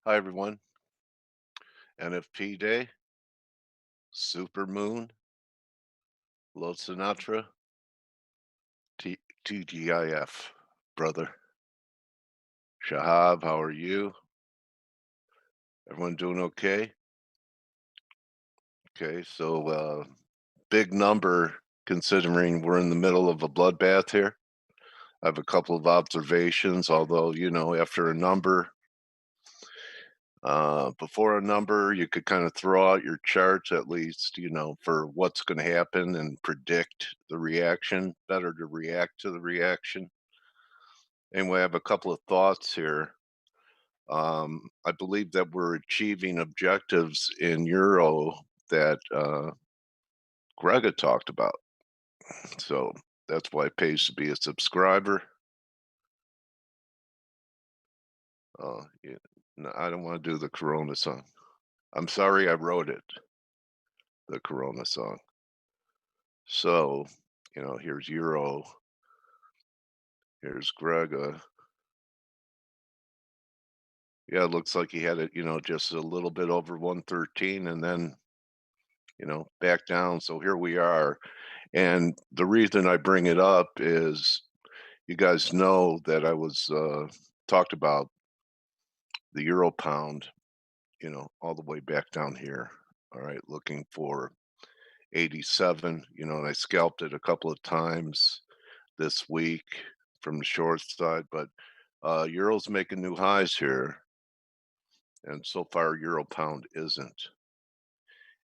Hi, everyone. NFP Day, Super Moon, Low Sinatra, TGIF, brother. Shahab, how are you? Everyone doing okay? Okay, so big number considering we're in the middle of a bloodbath here. I have a couple of observations, although, after a number, before a number, you could kind of throw out your charts at least, for what's going to happen and predict the reaction. Better to react to the reaction. Anyway, I have a couple of thoughts here. I believe that we're achieving objectives in Euro that Grega talked about. So that's why it pays to be a subscriber. Yeah, no, I don't want to do the Corona song. I'm sorry I wrote it, the Corona song. So, here's Euro, here's Grega. Yeah, it looks like he had it, just a little bit over 113 and then, back down. So here we are. And the reason I bring it up is you guys know that I was talked about the euro pound, all the way back down here. All right, looking for 87, and I scalped it a couple of times this week from the short side, but euro's making new highs here, and so far euro pound isn't.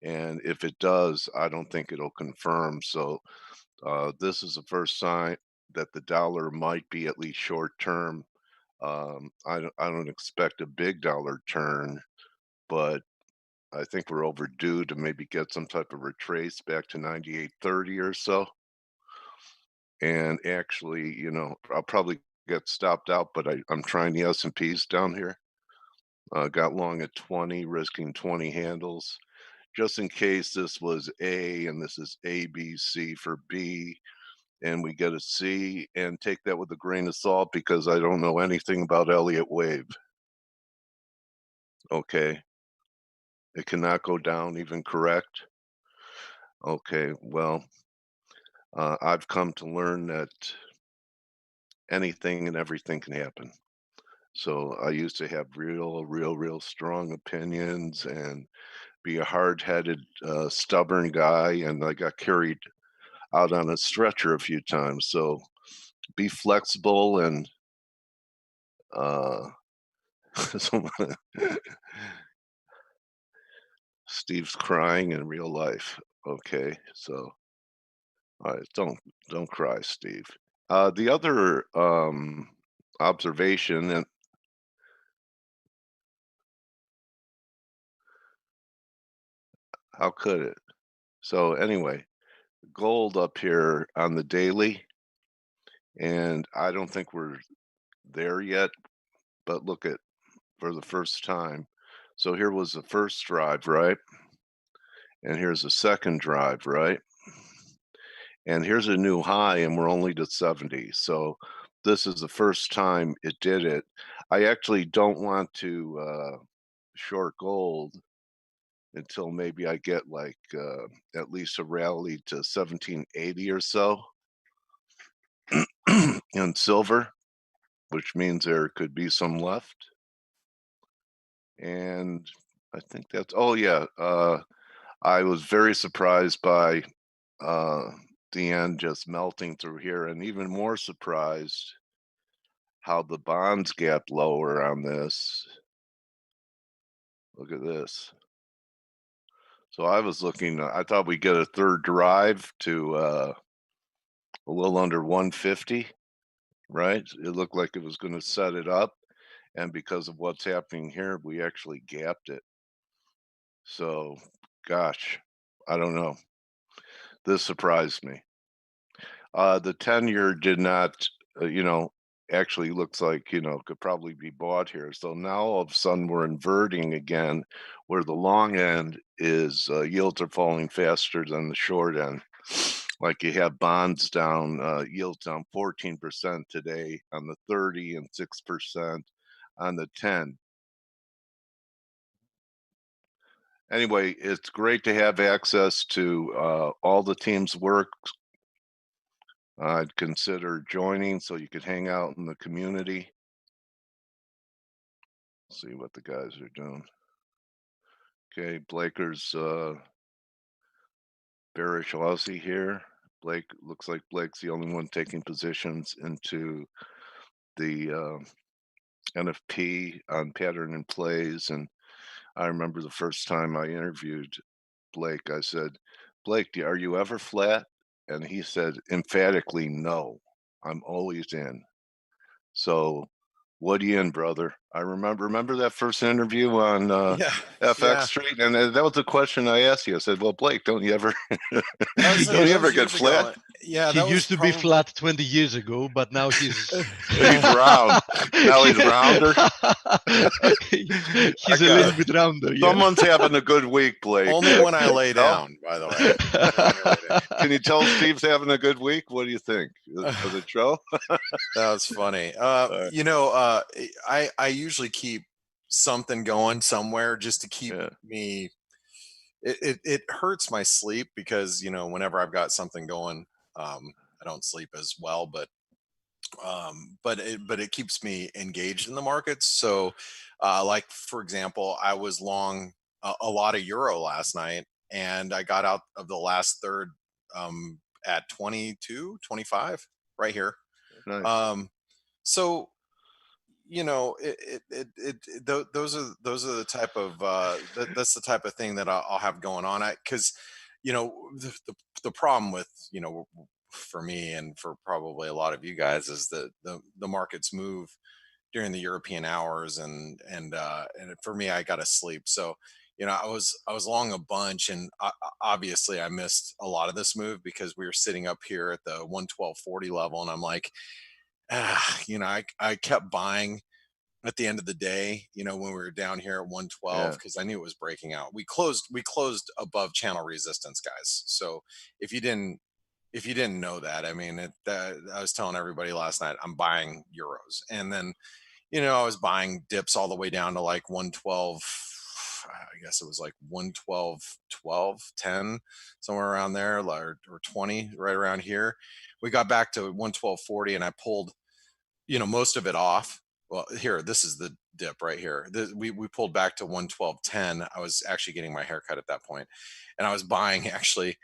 And if it does, I don't think it'll confirm. So this is the first sign that the dollar might be at least short term. I don't expect a big dollar turn, but I think we're overdue to maybe get some type of retrace back to 98.30 or so. And actually, I'll probably get stopped out, but I'm trying the S&Ps down here. Got long at 20, risking 20 handles just in case this was A and this is A, B, C for B, and we get a C, and take that with a grain of salt because I don't know anything about Elliott wave. Okay. It cannot go down, even correct. Okay. Well, I've come to learn that anything and everything can happen. So I used to have real strong opinions and be a hard-headed, stubborn guy, and I got carried out on a stretcher a few times. So be flexible and uh, so Steve's crying in real life. Okay, so all right, don't cry, Steve. The other observation, and how could it? So anyway, gold up here on the daily, and I don't think we're there yet. But look at for the first time. So here was the first drive, right? And here's the second drive, right? And here's a new high, and we're only to 70. So this is the first time it did it. I actually don't want to short gold until maybe I get like at least a rally to 1780 or so in silver, which means there could be some left. And I think that's, oh yeah, I was very surprised by uh, the end just melting through here, and even more surprised how the bonds gap lower on this. Look at this. So I was looking, I thought we'd get a third drive to a little under 150, right? It looked like it was going to set it up. And because of what's happening here, we actually gapped it. So, gosh, I don't know. This surprised me. The 10-year did not, actually looks like, could probably be bought here. So now all of a sudden we're inverting again, where the long end is yields are falling faster than the short end. Like you have bonds down, yields down 14% today on the 30 and 6% on the 10. Anyway, it's great to have access to all the team's work. I'd consider joining so you could hang out in the community. See what the guys are doing. Okay, Blaker's bearish Aussie here. Blake looks like Blake's the only one taking positions into the NFP on pattern and plays. And I remember the first time I interviewed Blake, I said, Blake, are you ever flat? And he said emphatically, no, I'm always in. So what are you in, brother? I remember that first interview on Yeah, FX yeah. Street, and that was the question I asked you. I said, "Well, Blake, don't you ever, He don't you That ever was used get years flat?" ago. Yeah, he that was used to be probably. flat 20 years ago, but now he's He's round. Now he's rounder. I he's a got little it. bit rounder, yeah. Someone's having a good week, Blake. Only when I Can you lay tell? down, by the way. Only when I lay down. Can you tell Steve's having a good week? What do you think? Does it show? That was funny. Uh, I usually keep something going somewhere just to keep yeah, me. It hurts my sleep because whenever I've got something going, I don't sleep as well. But it keeps me engaged in the markets. So, like for example, I was long a lot of euro last night, and I got out of the last third at 22, 25 right here. nice. Um, so those are the type of that's the type of thing that I'll have going on. Because the problem with for me and for probably a lot of you guys is that the markets move during the European hours, and for me, I got to sleep. So I was long a bunch, and obviously I missed a lot of this move because we were sitting up here at the 112.40 level, and I'm like, I kept buying at the end of the day, when we were down here at 112, Yeah, because I knew it was breaking out. We closed above channel resistance, guys. So if you didn't if you didn't know that, I mean, I was telling everybody last night I'm buying euros, and then I was buying dips all the way down to like 112. I guess it was like 112, 12, 10, somewhere around there, or 20, right around here. We got back to 112.40, and I pulled most of it off. Well, here, this is the dip right here. We pulled back to 112.10. I was actually getting my haircut at that point, and I was buying actually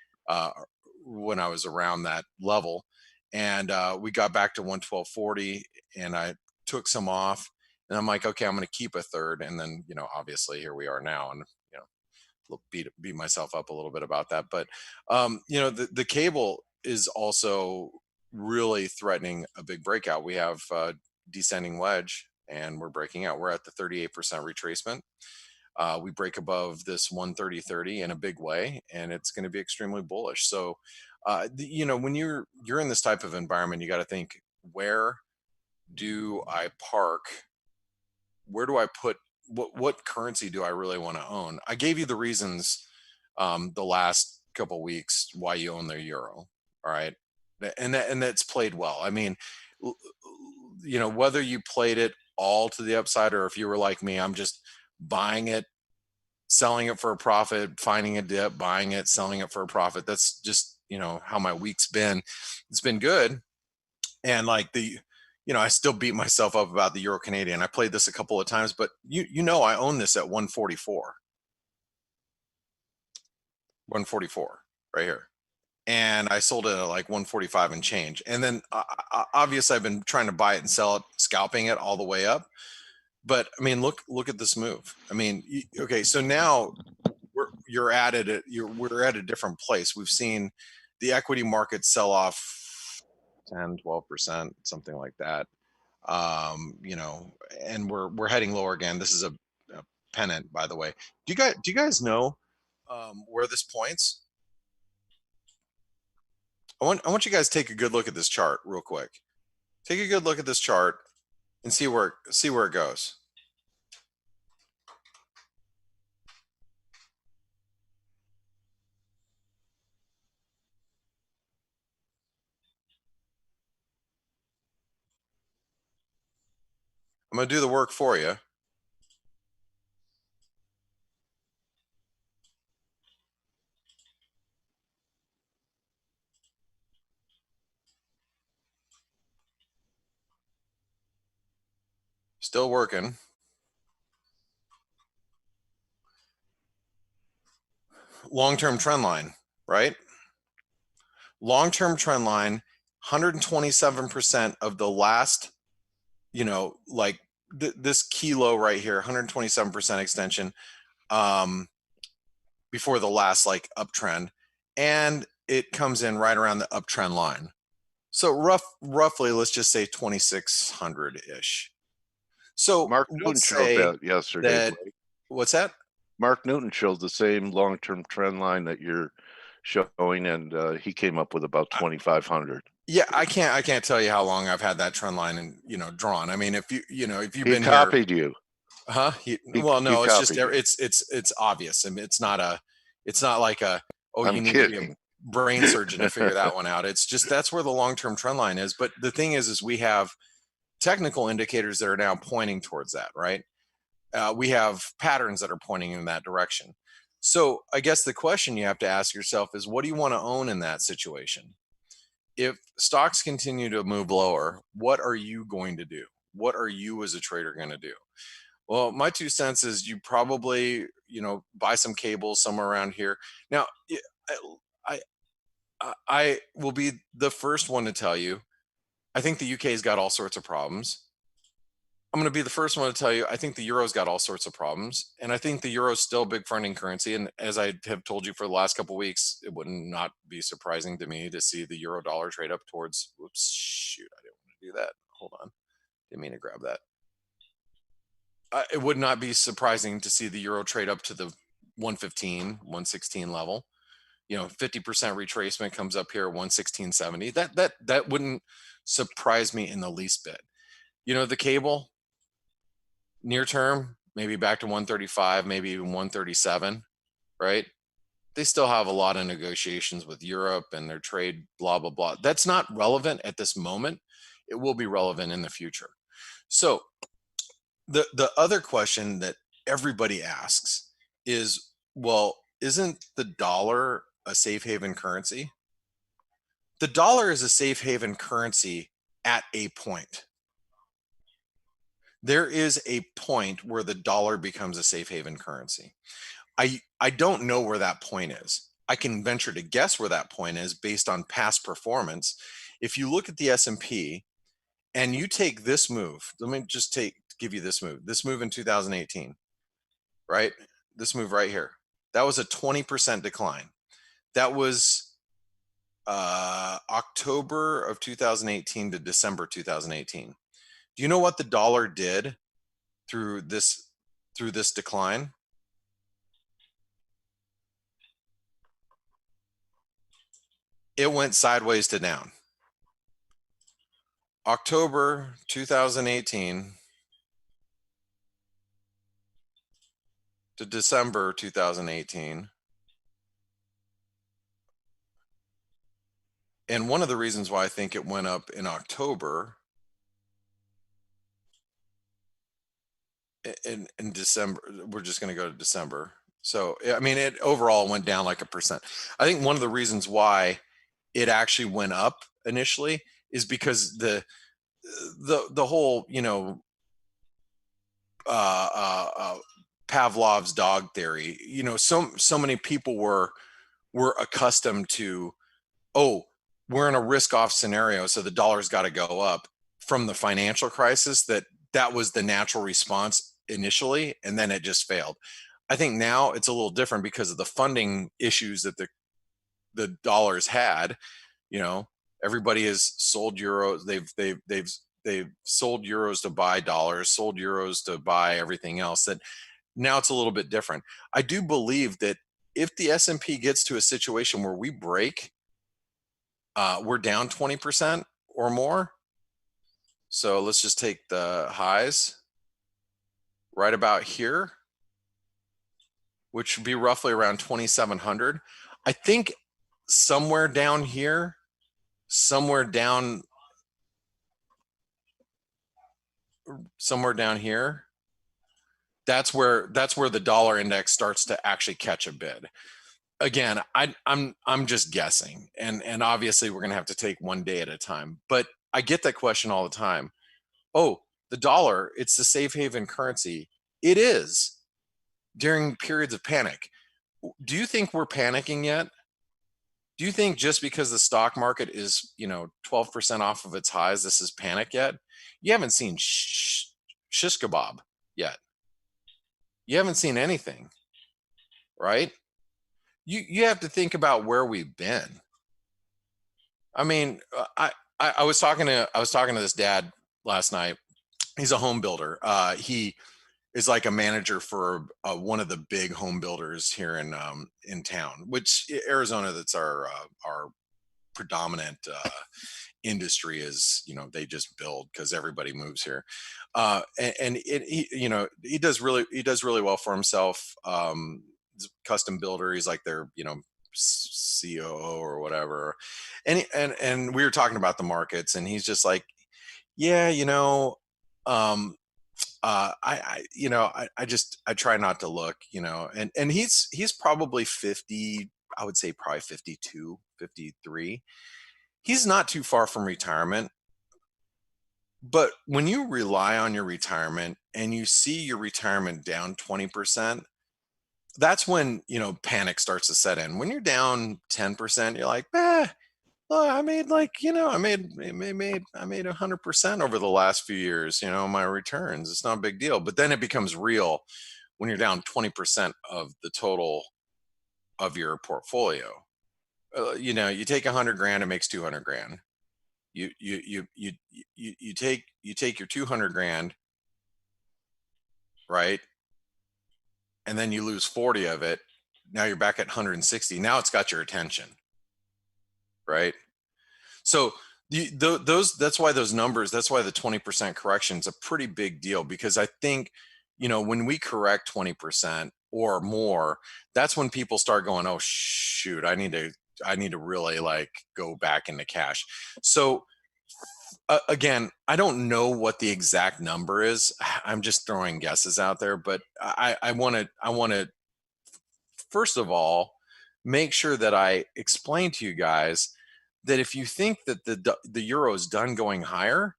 when I was around that level, and we got back to 112.40, and I took some off, and I'm like, okay, I'm going to keep a third, and then obviously here we are now, and beat myself up a little bit about that, but the cable is also really threatening a big breakout. We have descending wedge, and we're breaking out. We're at the 38% retracement. We break above this 130.30 in a big way, and it's going to be extremely bullish. So, when you're in this type of environment, you got to think, where do I park? Where do I put what currency do I really want to own? I gave you the reasons the last couple weeks why you own the euro. All right, and that's played well. I mean, whether you played it all to the upside, or if you were like me, I'm just buying it, selling it for a profit, finding a dip, buying it, selling it for a profit. That's just how my week's been. It's been good, and like I still beat myself up about the Euro Canadian. I played this a couple of times, but I own this at 144, 144 right here, and I sold it at like 145 and change. And then obviously I've been trying to buy it and sell it, scalping it all the way up. But I mean, look at this move. I mean, okay, so now we're at a different place. We've seen the equity market sell off 10, 12%, something like that. And we're heading lower again. This is a pennant, by the way. Do you guys know where this points? I want you guys to take a good look at this chart real quick. Take a good look at this chart and see where it goes. I'm gonna do the work for you. Still working. Long-term trend line, right? Long-term trend line, 127% of the last, like this kilo right here, 127% extension before the last like uptrend, and it comes in right around the uptrend line. So roughly, let's just say 2,600 ish. So Mark Newton let's showed say that yesterday. that, Blake. what's that? Mark Newton showed the same long-term trend line that you're showing, and he came up with about 2,500. Yeah, I can't tell you how long I've had that trend line and drawn. I mean, if you've He been copied here, you. huh? Well, No, it's just you. it's obvious. I mean, it's not like a, oh, I'm you need to be kidding. a brain surgeon to figure that one out. It's just that's where the long-term trend line is. But the thing is we have technical indicators that are now pointing towards that, right? We have patterns that are pointing in that direction. So I guess the question you have to ask yourself is, what do you want to own in that situation? If stocks continue to move lower, what are you going to do? What are you as a trader going to do? Well, my 2 cents is you probably, buy some cables somewhere around here. Now, I, I will be the first one to tell you, I think the UK's got all sorts of problems. I'm going to be the first one to tell you, I think the euro's got all sorts of problems, and I think the euro is still a big funding currency. And as I have told you for the last couple of weeks, it would not be surprising to me to see the euro dollar trade up towards. Whoops, shoot, I didn't want to do that. Hold on, didn't mean to grab that. It would not be surprising to see the euro trade up to the 115, 116 level. 50% retracement comes up here, 116.70. That wouldn't surprise me in the least bit. The cable, near term, maybe back to 135, maybe even 137, right? They still have a lot of negotiations with Europe and their trade, blah, blah, blah. That's not relevant at this moment. It will be relevant in the future. So the other question that everybody asks is, well, isn't the dollar a safe haven currency? The dollar is a safe haven currency at a point. There is a point where the dollar becomes a safe haven currency. I don't know where that point is. I can venture to guess where that point is based on past performance. If you look at the S&P and you take this move, let me just give you this move in 2018, right? This move right here. That was a 20% decline. That was October of 2018 to December 2018. Do you know what the dollar did through this decline? It went sideways to down. October 2018 to December 2018. And one of the reasons why I think it went up in October in December, we're just going to go to December. So, I mean, it overall went down like 1%. I think one of the reasons why it actually went up initially is because the whole, Pavlov's dog theory, so many people were accustomed to, oh, we're in a risk off scenario, so the dollar's got to go up from the financial crisis. That was the natural response initially, and then it just failed. I think now it's a little different because of the funding issues that the dollars had. Everybody has sold euros. They've sold euros to buy dollars, sold euros to buy everything else. That now it's a little bit different. I do believe that if the S&P gets to a situation where we break, we're down 20% or more. So let's just take the highs right about here, which would be roughly around 2,700. I think somewhere down here, somewhere down here, that's where the dollar index starts to actually catch a bid. Again, I'm just guessing, and obviously we're gonna have to take one day at a time. But I get that question all the time. Oh, the dollar, it's the safe haven currency. It is during periods of panic. Do you think we're panicking yet? Do you think just because the stock market is, 12% off of its highs, this is panic yet? You haven't seen shish kebab yet. You haven't seen anything, right? You have to think about where we've been. I mean, I was talking to this dad last night. He's a home builder. He is like a manager for one of the big home builders here in town, which Arizona, that's our predominant industry is, they just build because everybody moves here. He does really well for himself. He's a custom builder. He's like their, COO or whatever. And we were talking about the markets, and he's just like, yeah, I try not to look, and he's probably 50, I would say probably 52, 53. He's not too far from retirement. But when you rely on your retirement and you see your retirement down 20%, that's when, panic starts to set in. When you're down 10%, you're like, well, I made like, I made 100% over the last few years, my returns. It's not a big deal. But then it becomes real when you're down 20% of the total of your portfolio. You take 100 grand, it makes 200 grand. You take your 200 grand, right? And then you lose 40 of it. Now you're back at 160. Now it's got your attention, right? So that's why those numbers, that's why the 20% correction is a pretty big deal, because I think, when we correct 20% or more, that's when people start going, oh shoot, I need to really like go back into cash. So again, I don't know what the exact number is. I'm just throwing guesses out there, but I want to first of all make sure that I explain to you guys that if you think that the euro is done going higher,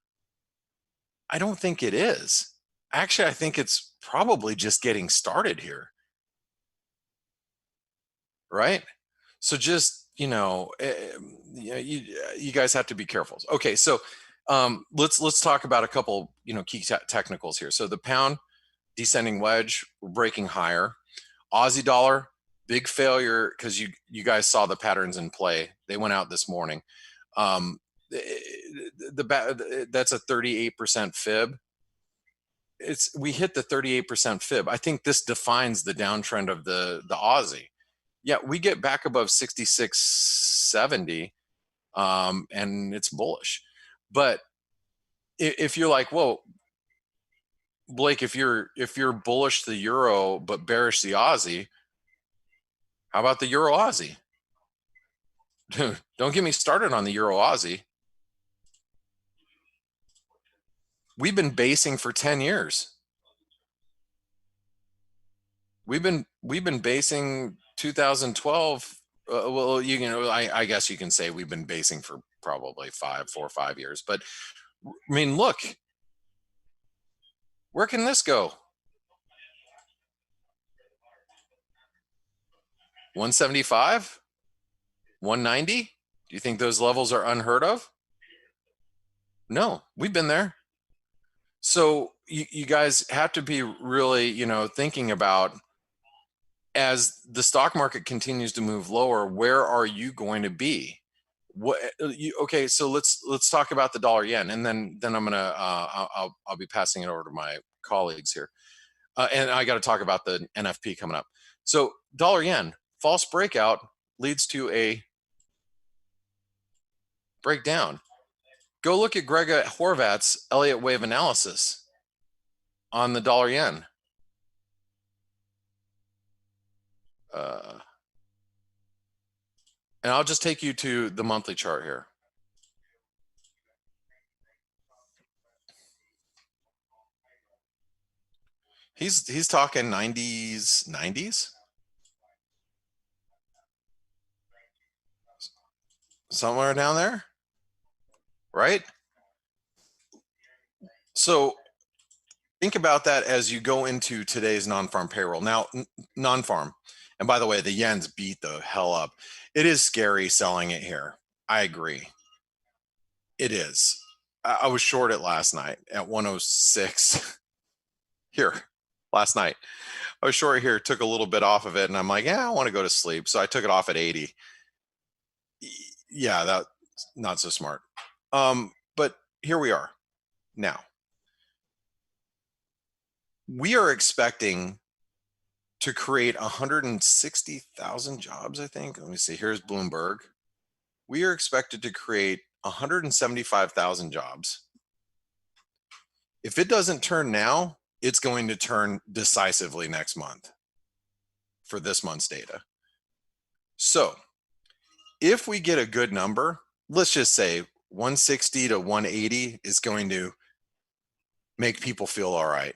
I don't think it is. Actually, I think it's probably just getting started here. Right? So just, you guys have to be careful. Okay, so let's talk about a couple, key technicals here. So the pound descending wedge, we're breaking higher. Aussie dollar, big failure, because you guys saw the patterns in play. They went out this morning. That's a 38% fib. We hit the 38% fib. I think this defines the downtrend of the Aussie. Yeah, we get back above 66.70, and it's bullish. But if you're like, whoa, Blake, if you're bullish the euro but bearish the Aussie, how about the euro Aussie? Don't get me started on the euro Aussie. We've been basing for 10 years. We've been basing 2012. Well, I guess you can say we've been basing for probably 4 or 5 years. But I mean, look, where can this go? 175, 190. Do you think those levels are unheard of? No, we've been there. So you guys have to be really, thinking about, as the stock market continues to move lower, where are you going to be? Okay, so let's talk about the dollar yen, and then I'm gonna I'll be passing it over to my colleagues here, and I got to talk about the NFP coming up. So dollar yen, false breakout leads to a breakdown. Go look at Greg Horvat's Elliott wave analysis on the dollar yen. And I'll just take you to the monthly chart here. He's talking 90s, somewhere down there, right? So think about that as you go into today's non-farm payroll. Now, non-farm, and by the way, the yen's beat the hell up. It is scary selling it here. I agree. It is. I was short it last night at 106 here last night. I was short here, took a little bit off of it, and I'm like, yeah, I want to go to sleep. So I took it off at 80. Yeah, that's not so smart. But here we are now. We are expecting to create 160,000 jobs, I think. Let me see. Here's Bloomberg. We are expected to create 175,000 jobs. If it doesn't turn now, it's going to turn decisively next month for this month's data. So if we get a good number, let's just say 160 to 180 is going to make people feel all right.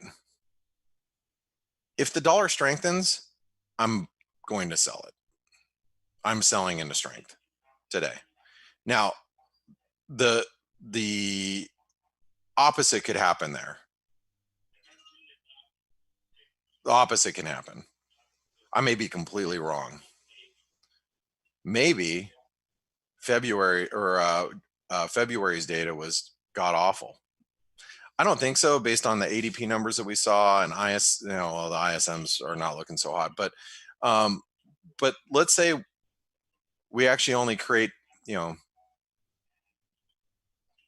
If the dollar strengthens, I'm going to sell it. I'm selling into strength today. Now, the opposite could happen there. The opposite can happen. I may be completely wrong. Maybe February or February's data was god awful. I don't think so, based on the ADP numbers that we saw, and well, the ISMs are not looking so hot. But let's say we actually only create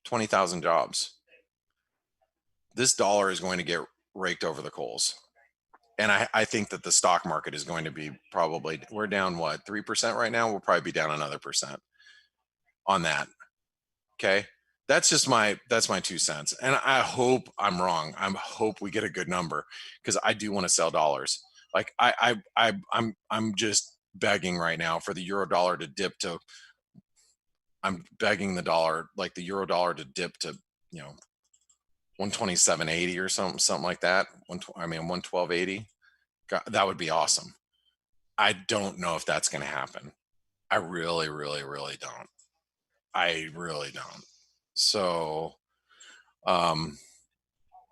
20,000 jobs. This dollar is going to get raked over the coals. And I think that the stock market is going to be probably, we're down what, 3% right now? We'll probably be down another percent on that. Okay. That's my 2 cents. And I hope I'm wrong. I hope we get a good number, because I do want to sell dollars. Like I'm just begging right now for the euro dollar to dip to, I'm begging the dollar, like the euro dollar to dip to, 127.80 or something like that. 112.80. That would be awesome. I don't know if that's going to happen. I really, really, really don't. I really don't. So,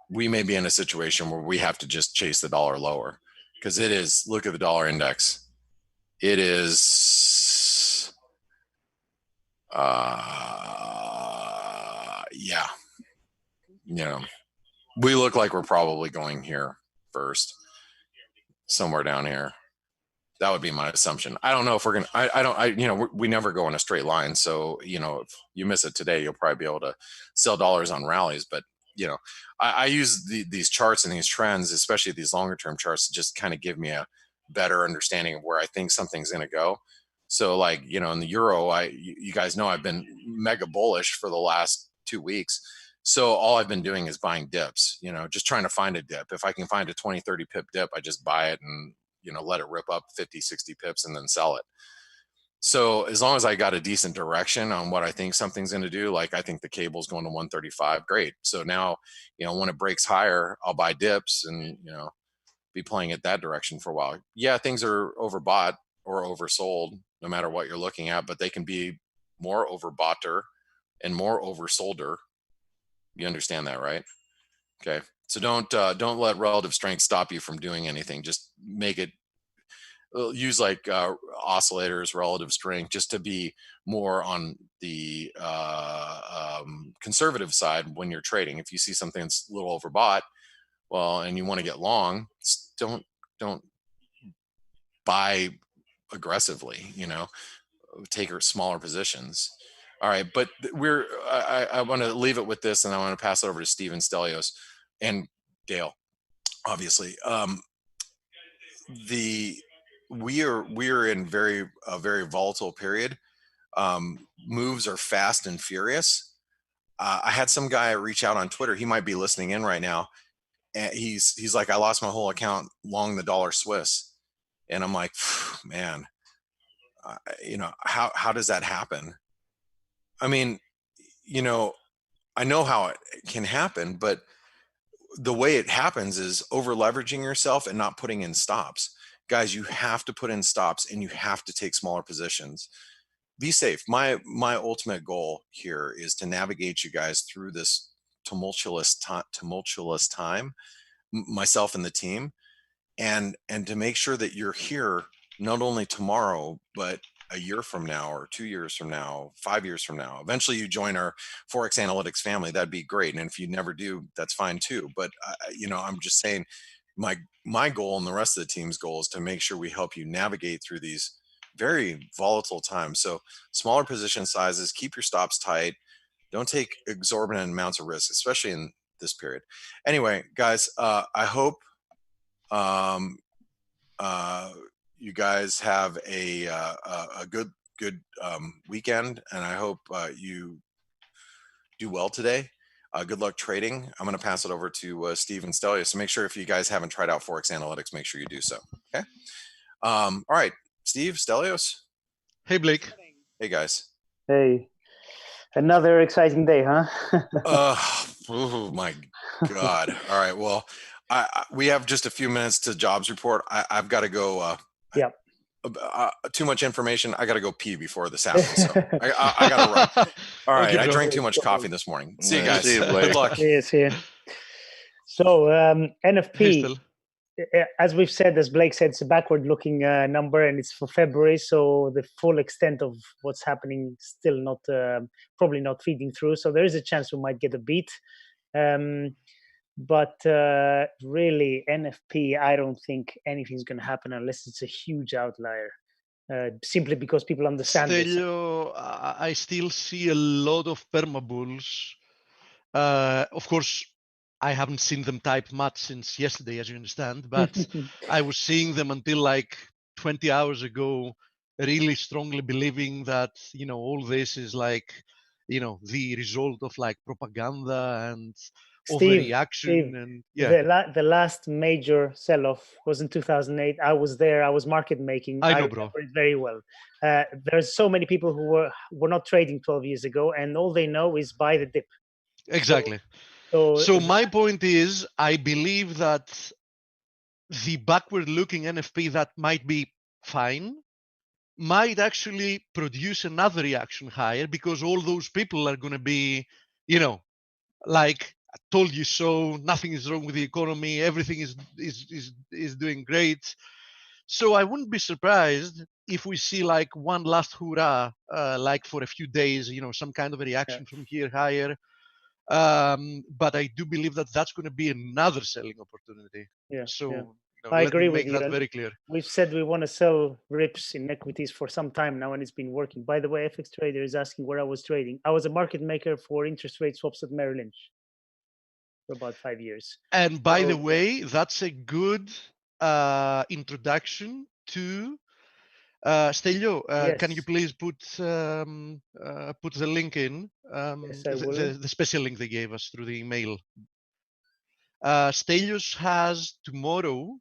we may be in a situation where we have to just chase the dollar lower, because it is, look at the dollar index. It is, yeah, we look like we're probably going here first, somewhere down here. That would be my assumption. I don't know if we're going to, we never go in a straight line. So, if you miss it today, you'll probably be able to sell dollars on rallies. But, I use these charts and these trends, especially these longer term charts, to just kind of give me a better understanding of where I think something's going to go. So like, in the euro, you guys know I've been mega bullish for the last 2 weeks. So all I've been doing is buying dips, just trying to find a dip. If I can find a 20, 30 pip dip, I just buy it and, let it rip up 50, 60 pips and then sell it. So as long as I got a decent direction on what I think something's going to do, like I think the cable's going to 135, great. So now, when it breaks higher, I'll buy dips and, be playing it that direction for a while. Yeah, things are overbought or oversold, no matter what you're looking at, but they can be more overboughter and more oversolder. You understand that, right? Okay. So don't let relative strength stop you from doing anything. Just make it, use like oscillators, relative strength, just to be more on the conservative side when you're trading. If you see something that's a little overbought, well, and you want to get long, don't buy aggressively. Take smaller positions. All right, but I want to leave it with this, and I want to pass it over to Steven Stelios and Dale, obviously. We are in a very volatile period. Moves are fast and furious. I had some guy reach out on Twitter. He might be listening in right now, and he's like, I lost my whole account long the dollar Swiss, and I'm like, man, how does that happen? I mean, I know how it can happen, but the way it happens is over leveraging yourself and not putting in stops. Guys, you have to put in stops and you have to take smaller positions. Be safe. My ultimate goal here is to navigate you guys through this tumultuous time. myself and the team, and to make sure that you're here not only tomorrow, but a year from now, or 2 years from now, 5 years from now. Eventually you join our Forex Analytics family. That'd be great. And if you never do, that's fine too. But I'm just saying, my goal and the rest of the team's goal is to make sure we help you navigate through these very volatile times. So smaller position sizes, keep your stops tight. Don't take exorbitant amounts of risk, especially in this period. Anyway, guys, I hope you guys have a good weekend, and I hope you do well today. Good luck trading. I'm going to pass it over to Steve and Stelios. So make sure, if you guys haven't tried out Forex Analytics, make sure you do so. Okay. All right, Steve, Stelios. Hey, Blake. Hey, guys. Hey, another exciting day, huh? Oh my God. All right. Well, we have just a few minutes to jobs report. I've got to go. Yep. Too much information. I got to go pee before this happens. So I got to run. All right. I drank too much coffee this morning. See you guys. See you, Blake. Good luck. Yes, here. So NFP, as we've said, as Blake said, it's a backward-looking number, and it's for February. So the full extent of what's happening still not probably not feeding through. So there is a chance we might get a beat. But really, NFP, I don't think anything's going to happen unless it's a huge outlier. Simply because people understand this. Stelio, I still see a lot of permabulls. Of course, I haven't seen them type much since yesterday, as you understand, but I was seeing them until like 20 hours ago, really strongly believing that, all this is like, the result of like propaganda and overreaction. And yeah, the last major sell-off was in 2008. I was there. I was market making. I know, bro. Remember it very well. There's so many people who were not trading 12 years ago, and all they know is buy the dip. Exactly. So my point is, I believe that the backward-looking NFP that might be fine might actually produce another reaction higher, because all those people are going to be, like, I told you so, nothing is wrong with the economy, everything is doing great. So I wouldn't be surprised if we see like one last hoorah, like for a few days, some kind of a reaction from here higher. But I do believe that that's going to be another selling opportunity. Yeah. So I agree with you. Make that very clear. We've said we want to sell rips in equities for some time now, and it's been working. By the way, FX Trader is asking where I was trading. I was a market maker for interest rate swaps at Merrill Lynch for about 5 years. And by the way, that's a good introduction to Stelio. Yes. Can you please put the link in, Yes, I will. the special link they gave us through the email. Stelios has tomorrow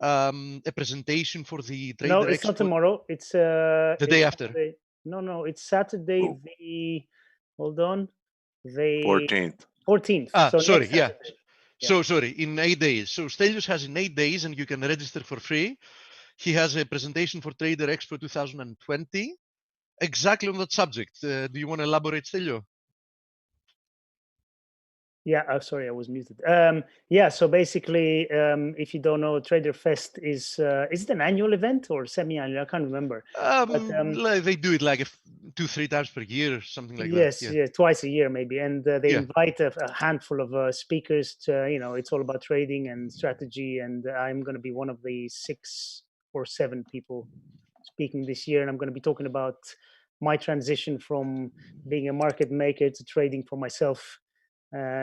a presentation for the Trader No, it's not tomorrow. It's the day after. Saturday. No, it's Saturday. Hold on, the 14th. 14th. So sorry, yeah. So sorry, in 8 days. So Stelios has in 8 days, and you can register for free. He has a presentation for Trader Expo 2020, exactly on that subject. Do you want to elaborate, Stelio? Yeah, sorry, I was muted. Yeah, so basically, if you don't know, Trader Fest is it an annual event or semi-annual? I can't remember. They do it like 2-3 times per year, something like that. Yes, yeah, twice a year maybe, and they invite a handful of speakers to, it's all about trading and strategy, and I'm going to be one of the 6 or 7 people speaking this year, and I'm going to be talking about my transition from being a market maker to trading for myself.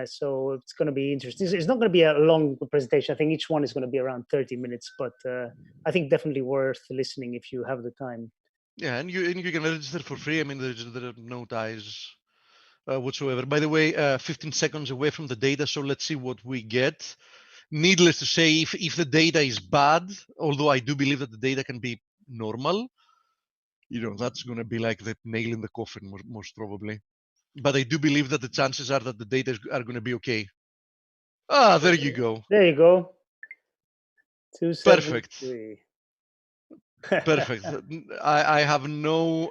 So it's going to be interesting. It's not going to be a long presentation. I think each one is going to be around 30 minutes, but I think definitely worth listening if you have the time. Yeah, and you can register for free. I mean, there are no ties whatsoever. By the way, 15 seconds away from the data, so let's see what we get. Needless to say, if the data is bad, although I do believe that the data can be normal, that's going to be like the nail in the coffin, most probably. But I do believe that the chances are that the data are going to be okay. There you go. There you go. Perfect. Perfect. I have no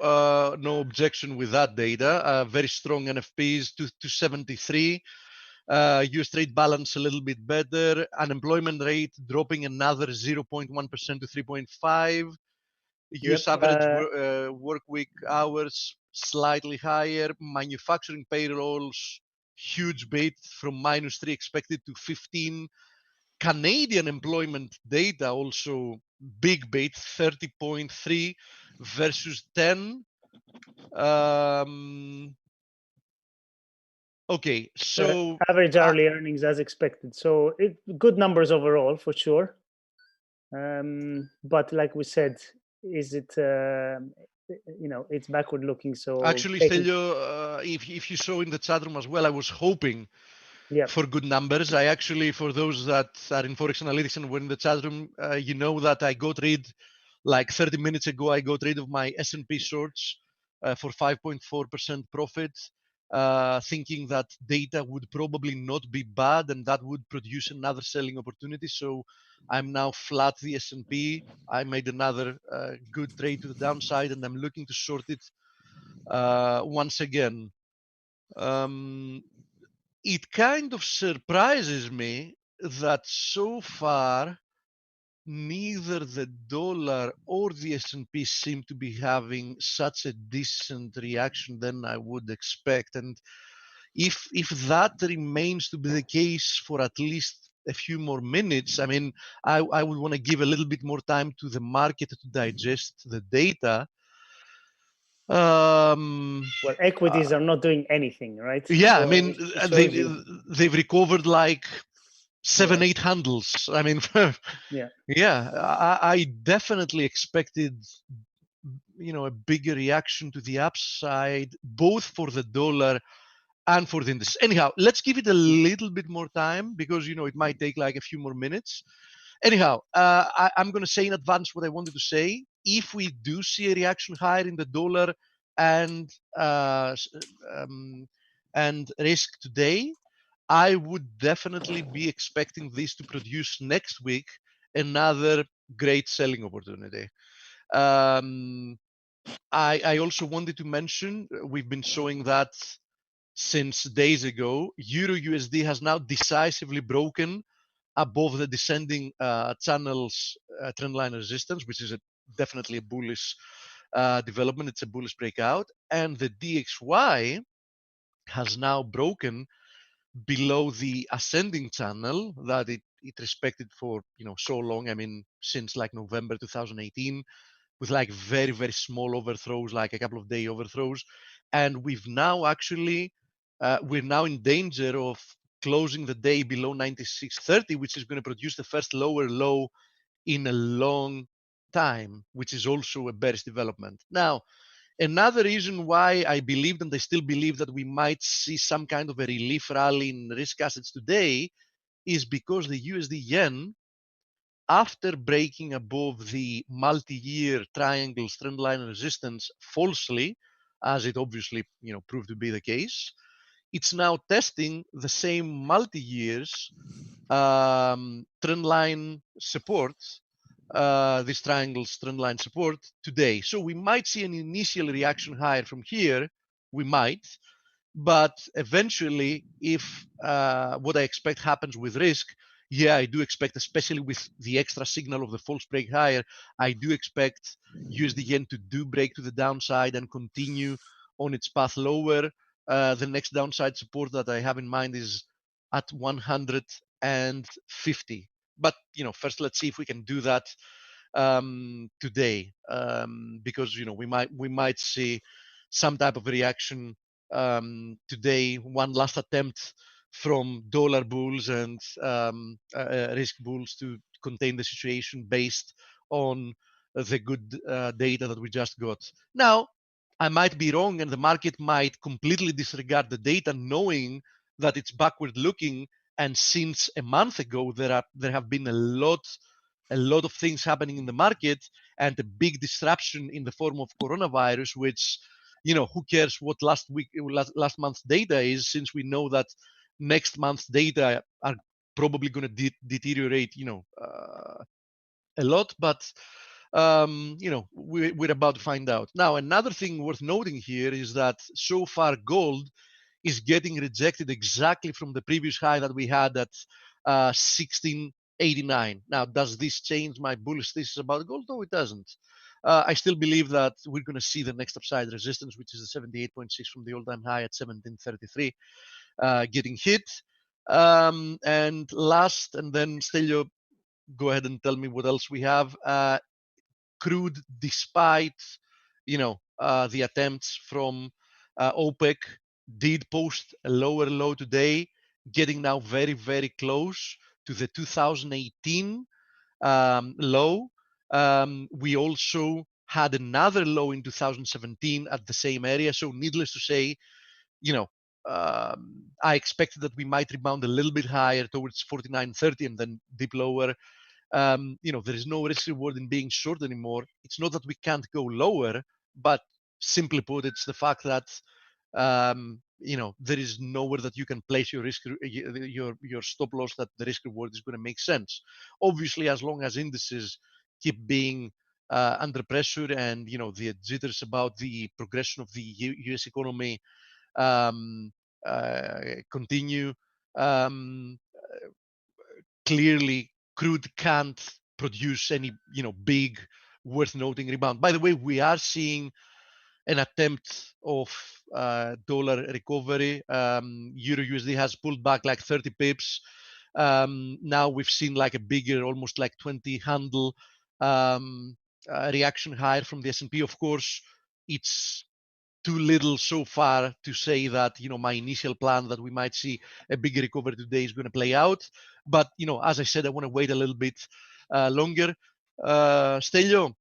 objection with that data. Very strong NFPs, 273. US trade balance a little bit better. Unemployment rate dropping another 0.1% to 3.5. US average work week hours slightly higher. Manufacturing payrolls, huge beat from -3 expected to 15. Canadian employment data also big beat, 30.3 versus 10. Okay, so average hourly earnings as expected. So good numbers overall for sure. But like we said, is it it's backward looking. So actually, Stelio, if you saw in the chat room as well, I was hoping for good numbers. I actually, for those that are in Forex Analytics and were in the chat room, you know that I got rid, like 30 minutes ago, I got rid of my S&P shorts for 5.4% profit, thinking that data would probably not be bad and that would produce another selling opportunity. So I'm now flat the S&P. I made another good trade to the downside, and I'm looking to short it once again. It kind of surprises me that so far neither the dollar or the S&P seem to be having such a decent reaction than I would expect. And if that remains to be the case for at least a few more minutes, I mean, I would want to give a little bit more time to the market to digest the data. Well, equities are not doing anything, right? Yeah, so I mean, they've recovered like 7-8 handles. I mean, I definitely expected, a bigger reaction to the upside, both for the dollar and for the index. Anyhow, let's give it a little bit more time because, it might take like a few more minutes. Anyhow, I'm going to say in advance what I wanted to say. If we do see a reaction higher in the dollar and risk today, I would definitely be expecting this to produce next week another great selling opportunity. I also wanted to mention, we've been showing that since days ago, Euro USD has now decisively broken above the descending channels trendline resistance, which is definitely a bullish development. It's a bullish breakout. And the DXY has now broken below the ascending channel that it respected for so long. I mean, since like November 2018, with like very, very small overthrows, like a couple of day overthrows. And we've now actually, we're now in danger of closing the day below 96.30, which is going to produce the first lower low in a long time, which is also a bearish development. Now, another reason why I believed, and I still believe, that we might see some kind of a relief rally in risk assets today is because the USD yen, after breaking above the multi-year triangle trendline resistance falsely, as it obviously proved to be the case, it's now testing the same multi-years trendline support, this triangle's trendline support today. So we might see an initial reaction higher from here. We might, but eventually, if what I expect happens with risk, I do expect, especially with the extra signal of the false break higher, I do expect USD yen to do break to the downside and continue on its path lower. The next downside support that I have in mind is at 150. But first let's see if we can do that today, because we might see some type of reaction today. One last attempt from dollar bulls and risk bulls to contain the situation based on the good data that we just got. Now, I might be wrong, and the market might completely disregard the data, knowing that it's backward looking. And since a month ago, there have been a lot of things happening in the market, and a big disruption in the form of coronavirus, which, who cares what last month's data is, since we know that next month's data are probably going to deteriorate, a lot. But we're about to find out. Now, another thing worth noting here is that so far gold is getting rejected exactly from the previous high that we had at 1689. Now, does this change my bullish thesis about gold? No, it doesn't. I still believe that we're going to see the next upside resistance, which is the 78.6 from the all-time high at 1733, getting hit. And last, and then Stelio, go ahead and tell me what else we have. Crude, despite the attempts from OPEC, did post a lower low today, getting now very, very close to the 2018 low. We also had another low in 2017 at the same area. So needless to say, I expected that we might rebound a little bit higher towards 49.30 and then dip lower. There is no risk reward in being short anymore. It's not that we can't go lower, but simply put, it's the fact that there is nowhere that you can place your risk, your stop loss, that the risk reward is going to make sense. Obviously, as long as indices keep being under pressure and the jitters about the progression of the U.S. economy continue, clearly crude can't produce any big worth noting rebound. By the way, we are seeing an attempt of dollar recovery. Euro USD has pulled back like 30 pips. Now we've seen like a bigger, almost like 20 handle reaction higher from the S&P. Of course, it's too little so far to say that my initial plan that we might see a bigger recovery today is going to play out. But as I said, I want to wait a little bit longer. Stelio,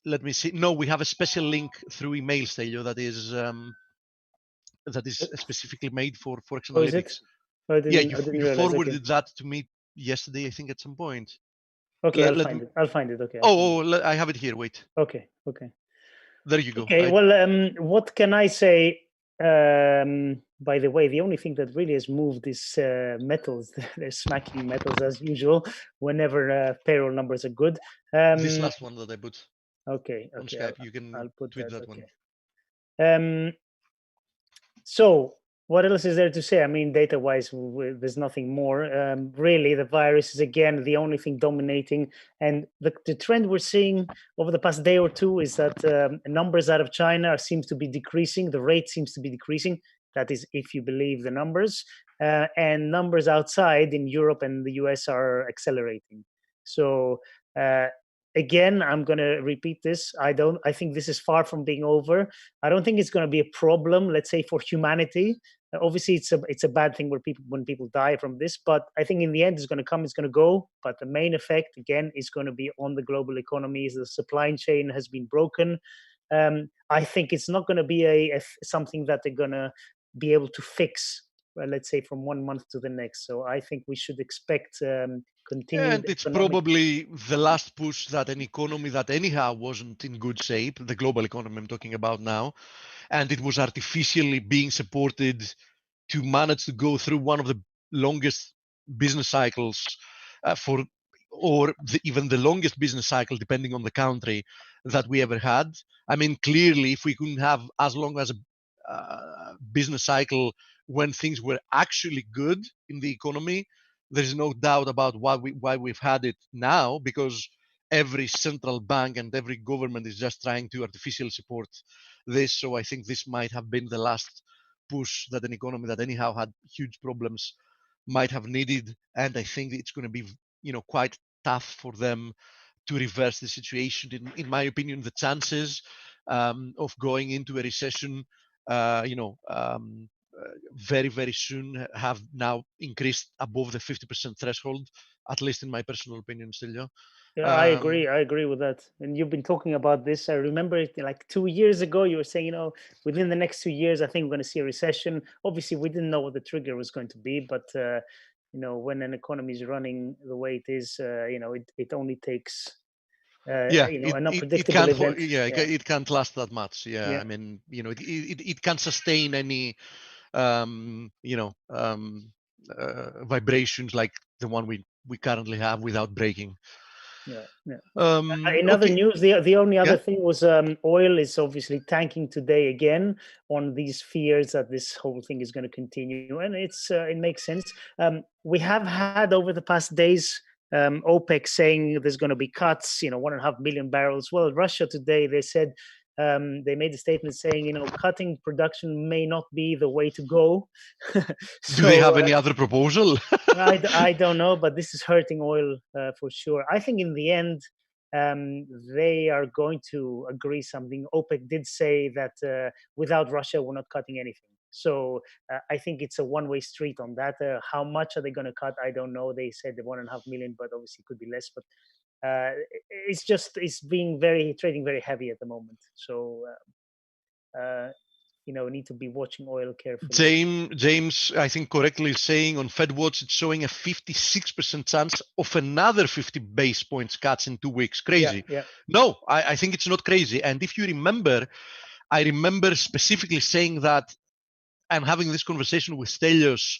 let me see. No, we have a special link through email, Stelio, that is specifically made for Forex Analytics. Is it? Yeah, you forwarded that to me yesterday, I think, at some point. Okay, I'll find it. Okay. I have it here. Wait. Okay. There you go. Okay. What can I say? By the way, the only thing that really has moved is metals. They're smacking metals as usual whenever payroll numbers are good. This last one that I put. Okay. On Skype, you can tweet that one. So what else is there to say? I mean, data-wise, there's nothing more. Really, the virus is again the only thing dominating, and the trend we're seeing over the past day or two is that numbers out of China seems to be decreasing. The rate seems to be decreasing. That is, if you believe the numbers, and numbers outside in Europe and the US are accelerating. So again, I'm going to repeat this. I think this is far from being over. I don't think it's going to be a problem, let's say, for humanity. Obviously, it's a bad thing when people die from this, but I think in the end, it's going to come, it's going to go. But the main effect, again, is going to be on the global economies. The supply chain has been broken. I think it's not going to be something that they're going to be able to fix, let's say, from 1 month to the next. So I think we should expect continued. And it's probably the last push that an economy that anyhow wasn't in good shape, the global economy I'm talking about now, and it was artificially being supported to manage to go through one of the longest business cycles even the longest business cycle, depending on the country, that we ever had. I mean, clearly, if we couldn't have as long as a business cycle when things were actually good in the economy, there's no doubt about why we've had it now, because every central bank and every government is just trying to artificially support this. So I think this might have been the last push that an economy that anyhow had huge problems might have needed. And I think it's going to be, quite tough for them to reverse the situation. In my opinion, the chances of going into a recession, very, very soon have now increased above the 50% threshold, at least in my personal opinion, Stelio. Yeah, I agree with that. And you've been talking about this. I remember it like 2 years ago, you were saying, within the next 2 years, I think we're going to see a recession. Obviously, we didn't know what the trigger was going to be, but when an economy is running the way it is, it only takes an unpredictable event. It can't last that much. I mean, it can't sustain any vibrations like the one we currently have without breaking. In other Okay. news, the only other Yeah. thing was oil is obviously tanking today again on these fears that this whole thing is going to continue, and it makes sense. We have had over the past days OPEC saying there's going to be cuts, 1.5 million barrels. Well, Russia today, they said they made a statement saying, cutting production may not be the way to go. Do they have any other proposal? I don't know, but this is hurting oil for sure. I think in the end, they are going to agree something. OPEC did say that without Russia, we're not cutting anything. So I think it's a one-way street on that. How much are they going to cut? I don't know. They said 1.5 million, but obviously it could be less. But it's trading very heavy at the moment. So need to be watching oil carefully. James, I think correctly is saying on FedWatch, it's showing a 56% chance of another 50 base points cuts in 2 weeks. Crazy. Yeah. No, I think it's not crazy. And if you remember, I remember specifically saying that I'm having this conversation with Stelios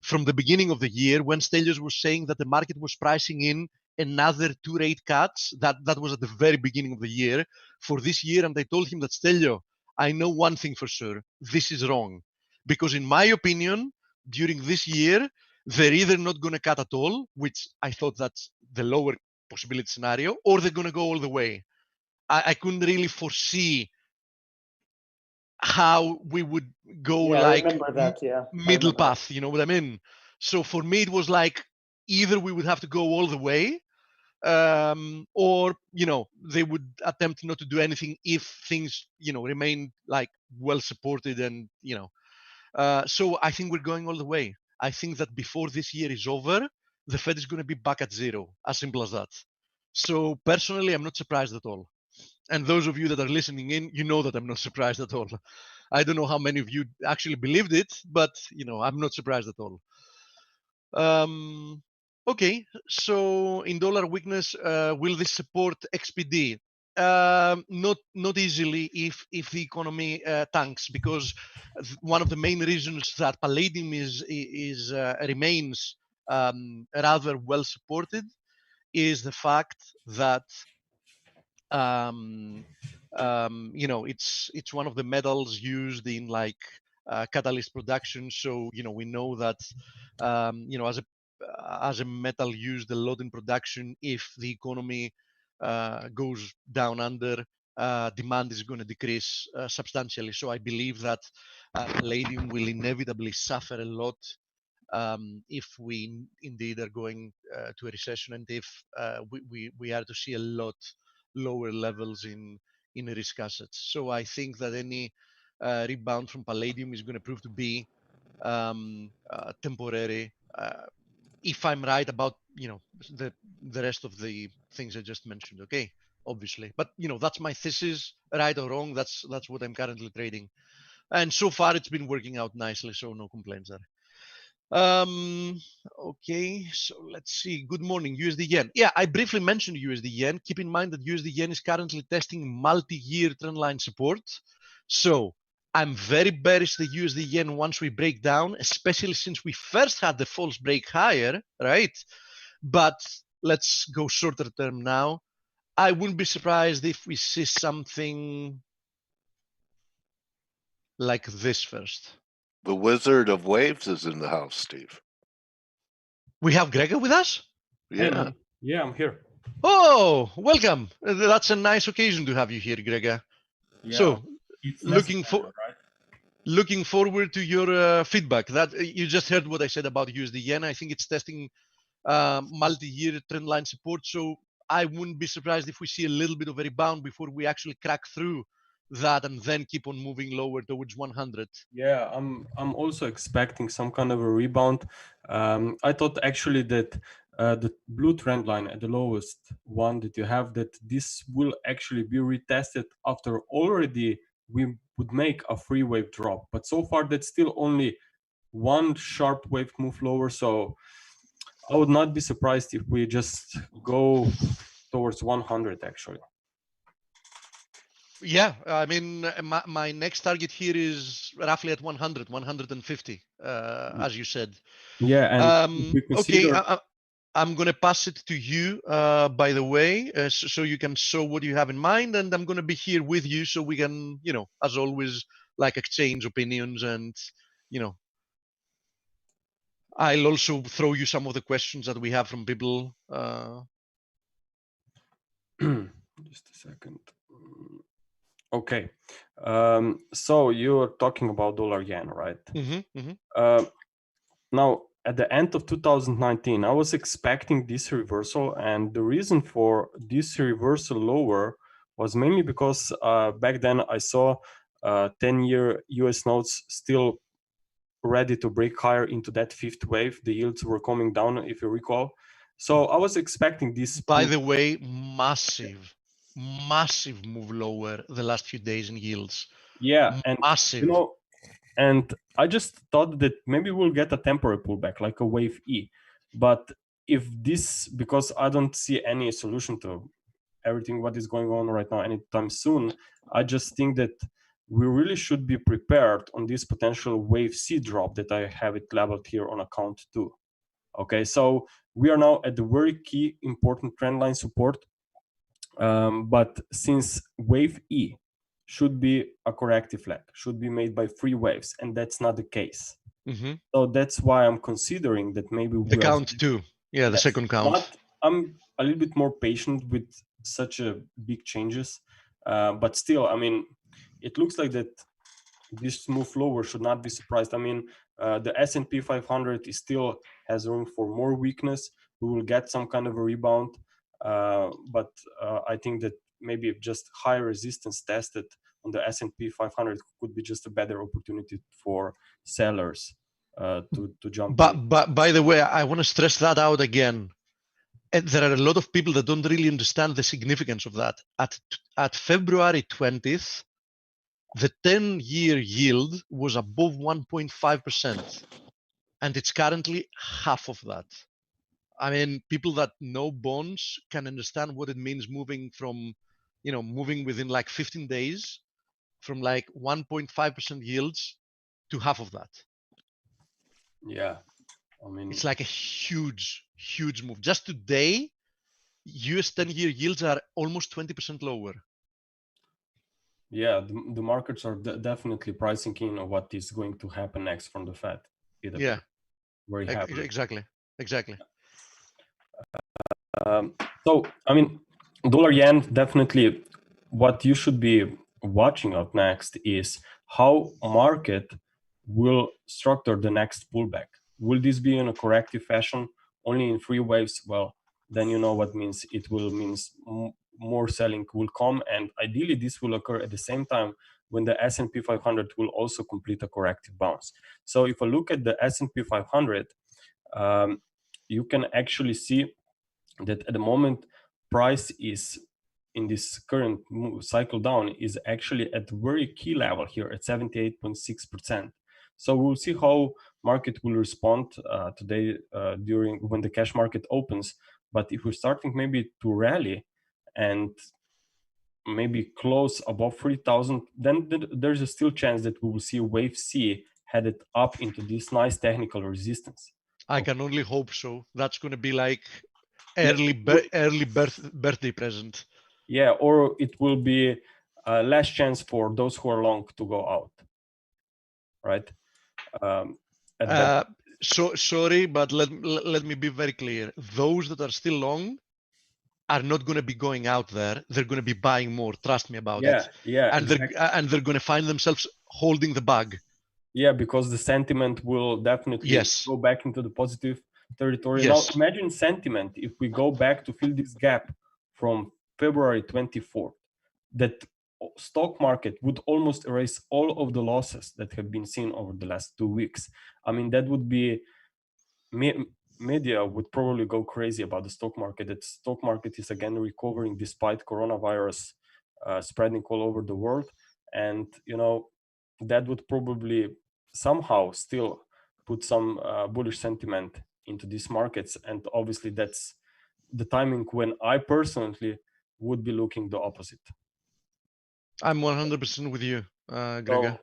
from the beginning of the year when Stelios was saying that the market was pricing in another 2 rate cuts. That was at the very beginning of the year for this year. And I told him that, Stelio, I know one thing for sure. This is wrong. Because in my opinion, during this year, they're either not going to cut at all, which I thought that's the lower possibility scenario, or they're going to go all the way. I couldn't really foresee how we would go middle path, you know what I mean? So for me, it was like either we would have to go all the way, or they would attempt not to do anything if things remain like well supported, and so I think we're going all the way. I think that before this year is over, the Fed is going to be back at zero, as simple as that. So personally, I'm not surprised at all. And those of you that are listening in, that I'm not surprised at all. I don't know how many of you actually believed it, but I'm not surprised at all. Okay, so in dollar weakness, will this support XPD? Not easily if the economy tanks, because one of the main reasons that palladium remains rather well supported is the fact that it's one of the metals used in like catalyst production. So we know that as a metal used a lot in production, if the economy goes down under, demand is going to decrease substantially. So I believe that palladium will inevitably suffer a lot if we indeed are going to a recession, and if we are to see a lot lower levels in risk assets. So I think that any rebound from palladium is going to prove to be temporary. If I'm right about the rest of the things I just mentioned, okay, obviously, but that's my thesis, right or wrong. That's what I'm currently trading, and so far it's been working out nicely, so no complaints there. Okay, so let's see. Good morning, USD yen. Yeah, I briefly mentioned USD yen. Keep in mind that USD yen is currently testing multi-year trendline support. So I'm very bearish the USD yen once we break down, especially since we first had the false break higher, right? But let's go shorter term now. I wouldn't be surprised if we see something like this first. The Wizard of Waves is in the house, Steve. We have Gregor with us? Yeah. Yeah, I'm here. Oh, welcome. That's a nice occasion to have you here, Gregor. Yeah, so, looking forward to your feedback. That you just heard what I said about USD yen. I think it's testing multi-year trend line support. So I wouldn't be surprised if we see a little bit of a rebound before we actually crack through that and then keep on moving lower towards 100. Yeah, I'm also expecting some kind of a rebound. I thought actually that the blue trend line at the lowest one that you have, that this will actually be retested after already we would make a 3-wave drop. But so far that's still only one sharp wave move lower. So I would not be surprised if we just go towards 100 actually. Yeah, I mean, my next target here is roughly at 100, 150, as you said. Yeah, and okay. I'm going to pass it to you, by the way, so you can show what you have in mind, and I'm going to be here with you so we can, as always, like exchange opinions, and I'll also throw you some of the questions that we have from people. Just a second. Okay. So you're talking about dollar yen, right? Now, at the end of 2019, I was expecting this reversal, and the reason for this reversal lower was mainly because back then I saw 10-year US notes still ready to break higher into that fifth wave. The yields were coming down, if you recall. So I was expecting this. By the way, massive move lower the last few days in yields. Yeah, and massive. And I just thought that maybe we'll get a temporary pullback, like a wave E. But if this, because I don't see any solution to everything what is going on right now anytime soon, I just think that we really should be prepared on this potential wave C drop that I have it labeled here on account 2. Okay, so we are now at the very key important trendline support. But since wave E should be a corrective leg, should be made by 3 waves, and that's not the case. So that's why I'm considering that maybe the count 2. Yeah, the second count. But I'm a little bit more patient with such a big changes. But still, I mean, it looks like that this move lower should not be surprised. I mean, the S&P 500 still has room for more weakness. We will get some kind of a rebound. But I think that maybe just high resistance tested on the S&P 500 could be just a better opportunity for sellers to jump in. But by the way, I want to stress that out again. And there are a lot of people that don't really understand the significance of that. At February 20th, the 10-year yield was above 1.5%, and it's currently half of that. I mean, people that know bonds can understand what it means moving from, moving within like 15 days from like 1.5% yields to half of that. Yeah, I mean, it's like a huge move. Just today, US 10-year yields are almost 20% lower. Yeah, the markets are definitely pricing in on what is going to happen next from the Fed. Yeah, very happy. Exactly. So, I mean, dollar yen, definitely what you should be watching out next is how market will structure the next pullback. Will this be in a corrective fashion, only in 3 waves? Well, then you know what means. It will means more selling will come, and ideally this will occur at the same time when the S&P 500 will also complete a corrective bounce. So if I look at the S&P 500, you can actually see that at the moment price is in this current cycle down is actually at very key level here at 78.6%. So we'll see how market will respond today during when the cash market opens. But if we're starting maybe to rally and maybe close above 3,000, then there's a still chance that we will see wave C headed up into this nice technical resistance. I can only hope so. That's going to be like early birthday present. Yeah, or it will be less chance for those who are long to go out, right? So sorry, but let me be very clear. Those that are still long are not going to be going out there. They're going to be buying more. Trust me about it. Yeah, and exactly. they're going to find themselves holding the bag. Yeah, because the sentiment will definitely go back into the positive territory. Yes. Now, imagine sentiment if we go back to fill this gap from February 24th, that stock market would almost erase all of the losses that have been seen over the last 2 weeks. I mean, that would be, media would probably go crazy about the stock market. That stock market is again recovering despite coronavirus spreading all over the world. And, that would probably somehow still put some bullish sentiment into these markets. And obviously that's the timing when I personally would be looking the opposite. I'm 100% with you, Gregor.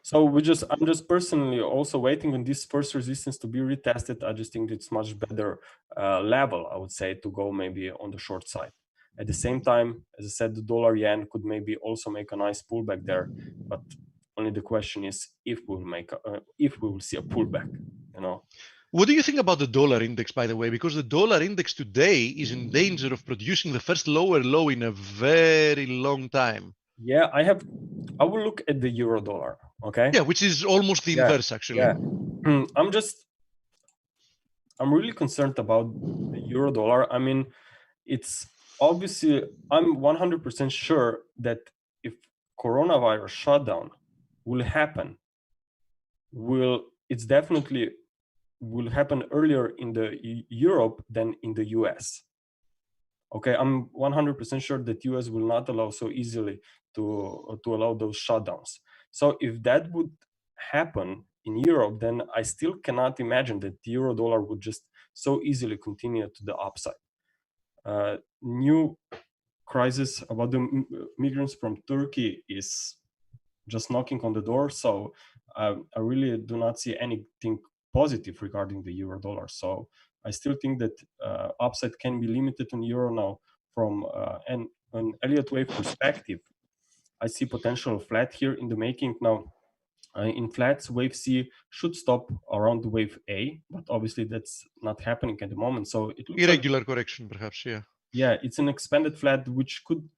So I'm just personally also waiting on this first resistance to be retested. I just think it's much better level, I would say, to go maybe on the short side. At the same time, as I said, the dollar yen could maybe also make a nice pullback there, but only the question is if we will see a pullback, you know. What do you think about the dollar index, by the way? Because the dollar index today is in danger of producing the first lower low in a very long time. Yeah, I will look at the euro dollar, okay? Yeah, which is almost the inverse, actually. Yeah. I'm really concerned about the euro dollar. I mean, it's obviously, I'm 100% sure that if coronavirus shutdown will happen, it's definitely will happen earlier in the Europe than in the US. Okay, I'm 100% sure that US will not allow so easily to allow those shutdowns. So if that would happen in Europe, then I still cannot imagine that the euro dollar would just so easily continue to the upside. New crisis about the migrants from Turkey is just knocking on the door. So I really do not see anything positive regarding the euro dollar. So I still think that upside can be limited on euro now from an Elliott wave perspective. I see potential flat here in the making now. In flats, wave C should stop around wave A, but obviously that's not happening at the moment. So it looks irregular correction, perhaps. Yeah. Yeah, it's an expanded flat which could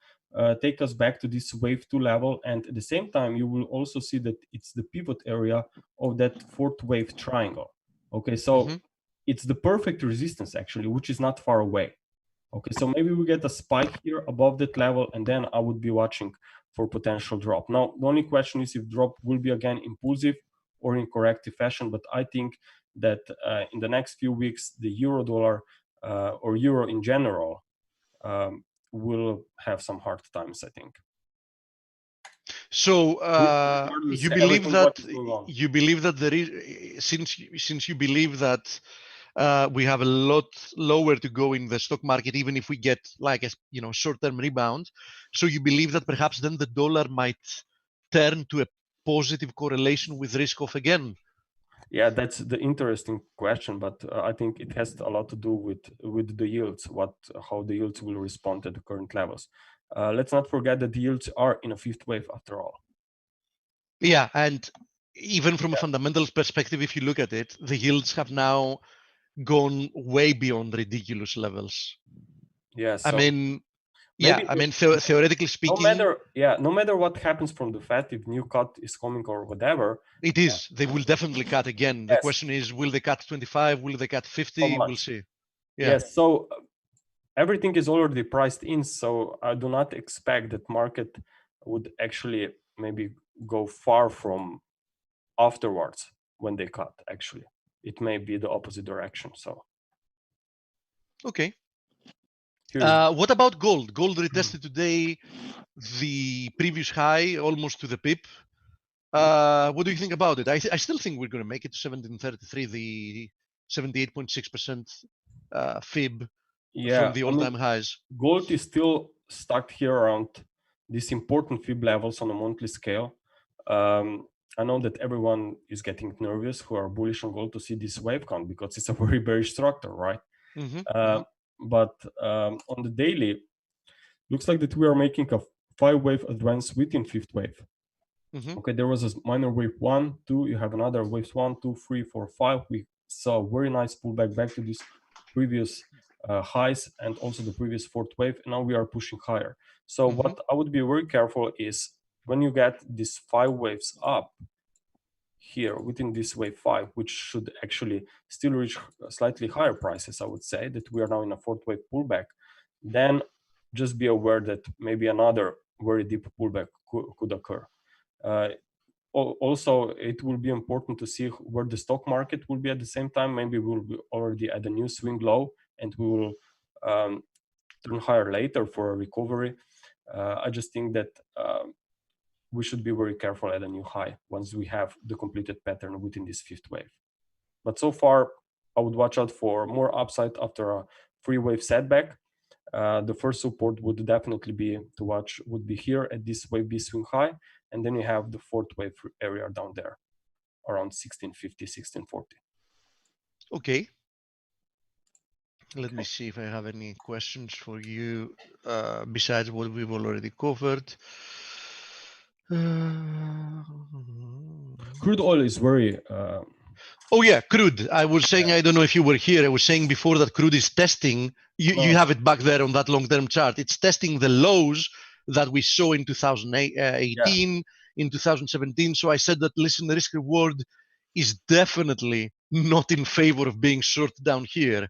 take us back to this wave 2 level, and at the same time you will also see that it's the pivot area of that fourth wave triangle. Okay, so it's the perfect resistance actually, which is not far away. Okay, so maybe we get a spike here above that level, and then I would be watching for potential drop. Now the only question is if drop will be again impulsive or in corrective fashion, but I think that in the next few weeks the euro dollar or euro in general will have some hard times, I think. So you believe that there is, since you believe that we have a lot lower to go in the stock market, even if we get like a short-term rebound. So you believe that perhaps then the dollar might turn to a positive correlation with risk off again? Yeah, that's the interesting question, but I think it has a lot to do with the yields, how the yields will respond at the current levels. Let's not forget that the yields are in a fifth wave after all. Yeah, and even from a fundamentals perspective, if you look at it, the yields have now gone way beyond ridiculous levels. Yeah, so I mean, theoretically speaking, no matter what happens from the Fed, if new cut is coming or whatever, it is. They will definitely cut again. The question is, will they cut 25? Will they cut 50? We'll see. Yeah. Yes. So everything is already priced in. So I do not expect that market would actually maybe go far from afterwards when they cut. Actually, it may be the opposite direction. So. Okay. What about gold? Gold retested today the previous high almost to the pip. What do you think about it? I still think we're going to make it to 1733, the 78.6% fib from the all-time highs. Gold is still stuck here around these important fib levels on a monthly scale. I know that everyone is getting nervous who are bullish on gold to see this wave count because it's a very bearish structure, right? But on the daily, looks like that we are making a 5-wave advance within fifth wave. Okay, there was a minor wave 1, 2, you have another waves 1, 2, 3, 4, 5. We saw a very nice pullback back to these previous highs and also the previous fourth wave, and now we are pushing higher. So what I would be very careful is when you get these 5 waves up here within this wave 5, which should actually still reach slightly higher prices, I would say that we are now in a fourth wave pullback, then just be aware that maybe another very deep pullback could occur. Also, it will be important to see where the stock market will be at the same time. Maybe we'll be already at a new swing low and we will turn higher later for a recovery. I just think that we should be very careful at a new high once we have the completed pattern within this fifth wave. But so far, I would watch out for more upside after a 3-wave setback. The first support would definitely be to watch would be here at this wave B swing high. and then you have the fourth wave area down there, around 1650, 1640. Okay. Let me see if I have any questions for you besides what we've already covered. Crude oil is very. Oh yeah, crude. I was saying, I don't know if you were here. I was saying before that crude is testing. You have it back there on that long-term chart. It's testing the lows that we saw in 2018, in 2017. So I said that, listen, the risk reward is definitely not in favor of being short down here.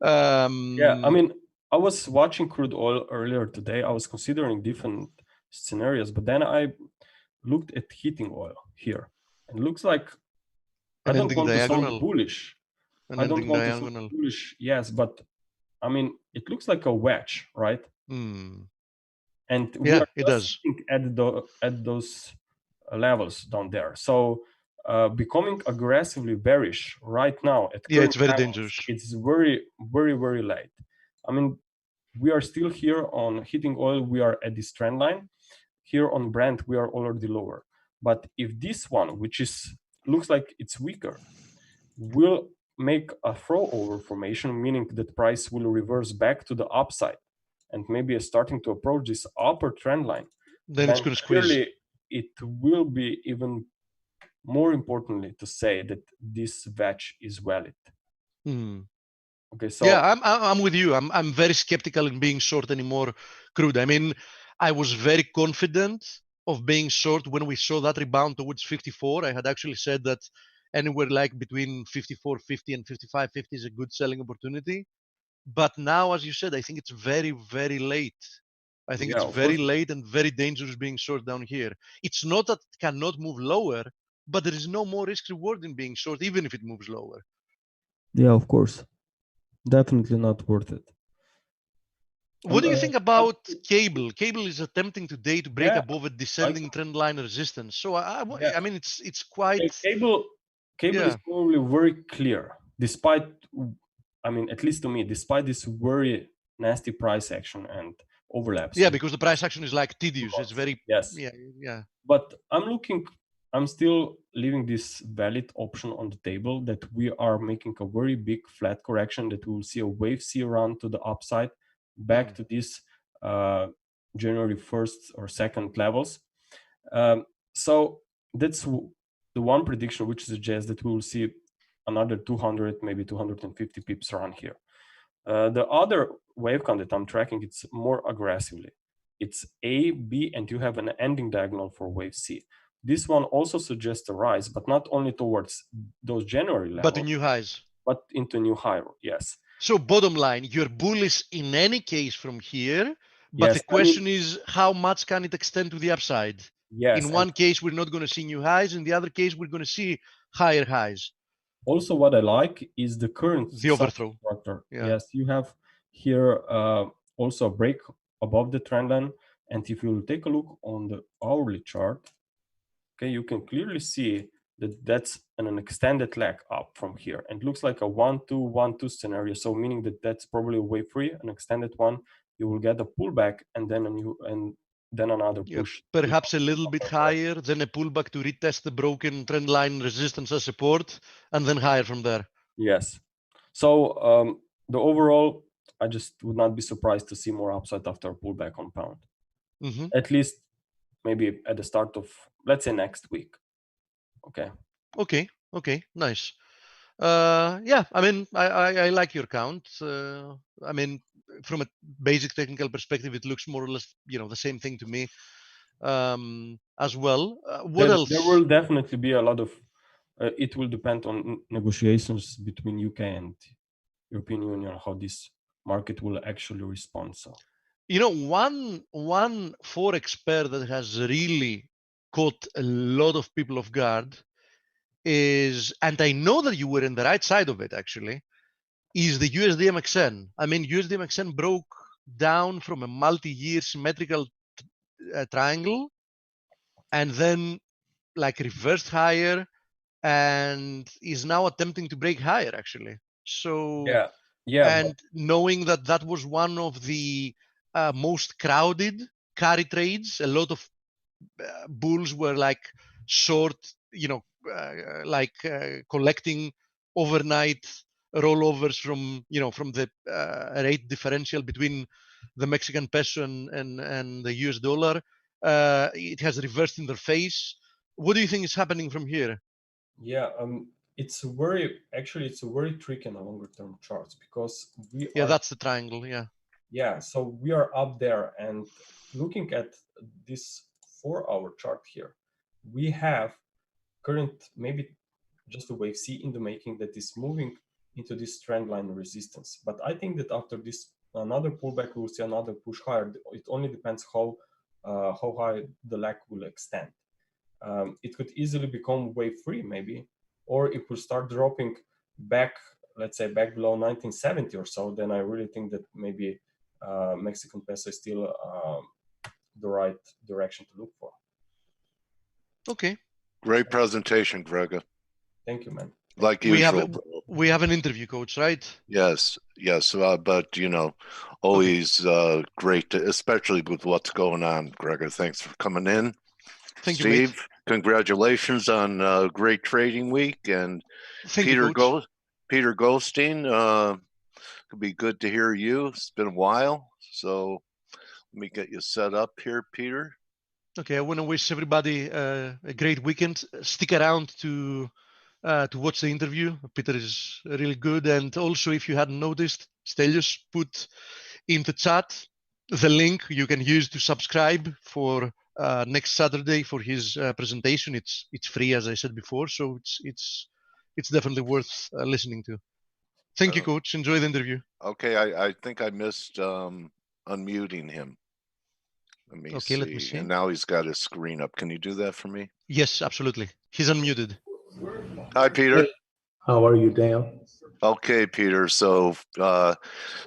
Yeah, I mean, I was watching crude oil earlier today. I was considering different scenarios, but then I looked at heating oil here, and it looks like I don't want to sound bullish. I don't want to sound bullish, yes, but I mean, it looks like a wedge, right? Mm. And we are just at those levels down there. So becoming aggressively bearish right now at it's very dangerous. It's very, very, very late. I mean, we are still here on heating oil. We are at this trend line. Here on Brent, we are already lower. But if this one, which is looks like it's weaker, will make a throwover formation, meaning that price will reverse back to the upside and maybe starting to approach this upper trend line, then it's going to squeeze. It will be even more importantly to say that this wedge is valid. Okay, so yeah, I'm with you. I'm very skeptical in being short anymore crude. I mean, I was very confident of being short when we saw that rebound towards 54. I had actually said that anywhere like between 54.50 and 55.50 is a good selling opportunity. But now, as you said, I think it's very, very late. I think it's very late and very dangerous being short down here. It's not that it cannot move lower, but there is no more risk reward in being short, even if it moves lower. Yeah, of course. Definitely not worth it. What do you think about Cable? Cable is attempting today to break above a descending trend line resistance. So I mean, it's quite. Cable is probably very clear, despite, I mean, at least to me, despite this very nasty price action and overlaps. Yeah, because the price action is like tedious. It's very yeah. But I'm still leaving this valid option on the table that we are making a very big flat correction, that we will see a wave C run to the upside back to this January 1st or 2nd levels. So that's the one prediction which suggests that we will see another 200, maybe 250 pips around here. The other wave count that I'm tracking, it's more aggressively. It's A, B, and you have an ending diagonal for wave C. This one also suggests a rise, but not only towards those January levels, but to new highs. But into new high, yes. So bottom line, you're bullish in any case from here, but the question is how much can it extend to the upside? Yes. In one case, we're not going to see new highs. In the other case, we're going to see higher highs. Also, what I like is the current overthrow structure. Yes, you have here also a break above the trend line. And if you take a look on the hourly chart, okay, you can clearly see that that's an extended leg up from here. And it looks like a 1-2-1-2 scenario. So meaning that that's probably a wave three, an extended one. You will get a pullback and then another push. Perhaps a little bit higher, then a pullback to retest the broken trend line resistance as support, and then higher from there. Yes. So the overall, I just would not be surprised to see more upside after a pullback on pound. At least maybe at the start of, let's say, next week. Okay, nice. Yeah, I mean, I like your count. I mean, from a basic technical perspective, it looks more or less, the same thing to me as well. What else? There will definitely be a lot of, it will depend on negotiations between UK and European Union, how this market will actually respond. So, one Forex pair that has really caught a lot of people off guard is, and I know that you were in the right side of it actually, is the USDMXN. I mean, USDMXN broke down from a multi-year symmetrical triangle and then like reversed higher and is now attempting to break higher actually. So and knowing that that was one of the most crowded carry trades, a lot of bulls were like short, collecting overnight rollovers from the rate differential between the Mexican peso and the US dollar. It has reversed in their face. What do you think is happening from here? Yeah, it's a very tricky on a longer term charts, because that's the triangle. Yeah, so we are up there, and looking at this 4-hour chart here, we have current, maybe just a wave C in the making, that is moving into this trend line resistance. But I think that after this another pullback, we'll see another push higher. It only depends how high the lag will extend. It could easily become wave 3 maybe, or it will start dropping back, let's say back below 1970 or so. Then I really think that maybe Mexican peso is still the right direction to look for. Okay. Great presentation, Grega. Thank you, man. Like usual. We have an interview, coach, right? Yes. But always great, especially with what's going on. Grega, thanks for coming in. Thank you, Steve, mate. congratulations on a great trading week. And Peter Goldstein, it'll be good to hear you. It's been a while. So let me get you set up here, Peter. Okay, I want to wish everybody a great weekend. Stick around to watch the interview. Peter is really good. And also, if you hadn't noticed, Stelios put in the chat the link you can use to subscribe for next Saturday for his presentation. It's free, as I said before, so it's definitely worth listening to. Thank you, Coach. Enjoy the interview. Okay, I think I missed unmuting him. Let me see. And now he's got his screen up. Can you do that for me? Yes, absolutely. He's unmuted. Hi, Peter. How are you, Dale? Okay, Peter. So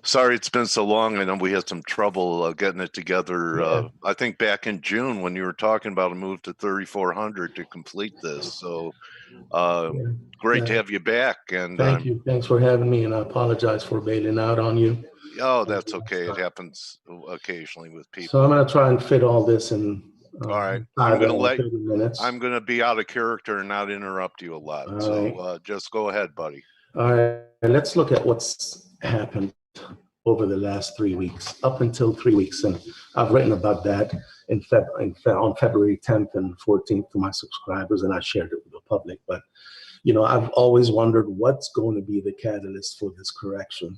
sorry it's been so long. I know we had some trouble getting it together. Yeah. I think back in June when you were talking about a move to 3,400 to complete this. So great to have you back. And thank you. Thanks for having me. And I apologize for bailing out on you. Oh, that's okay. It happens occasionally with people. So I'm going to try and fit all this in. All right. 30 minutes. I'm going to be out of character and not interrupt you a lot. All so right. Just go ahead, buddy. All right. Let's look at what's happened over the last 3 weeks, up until 3 weeks. And I've written about that on February 10th and 14th to my subscribers, and I shared it with the public. But, I've always wondered what's going to be the catalyst for this correction.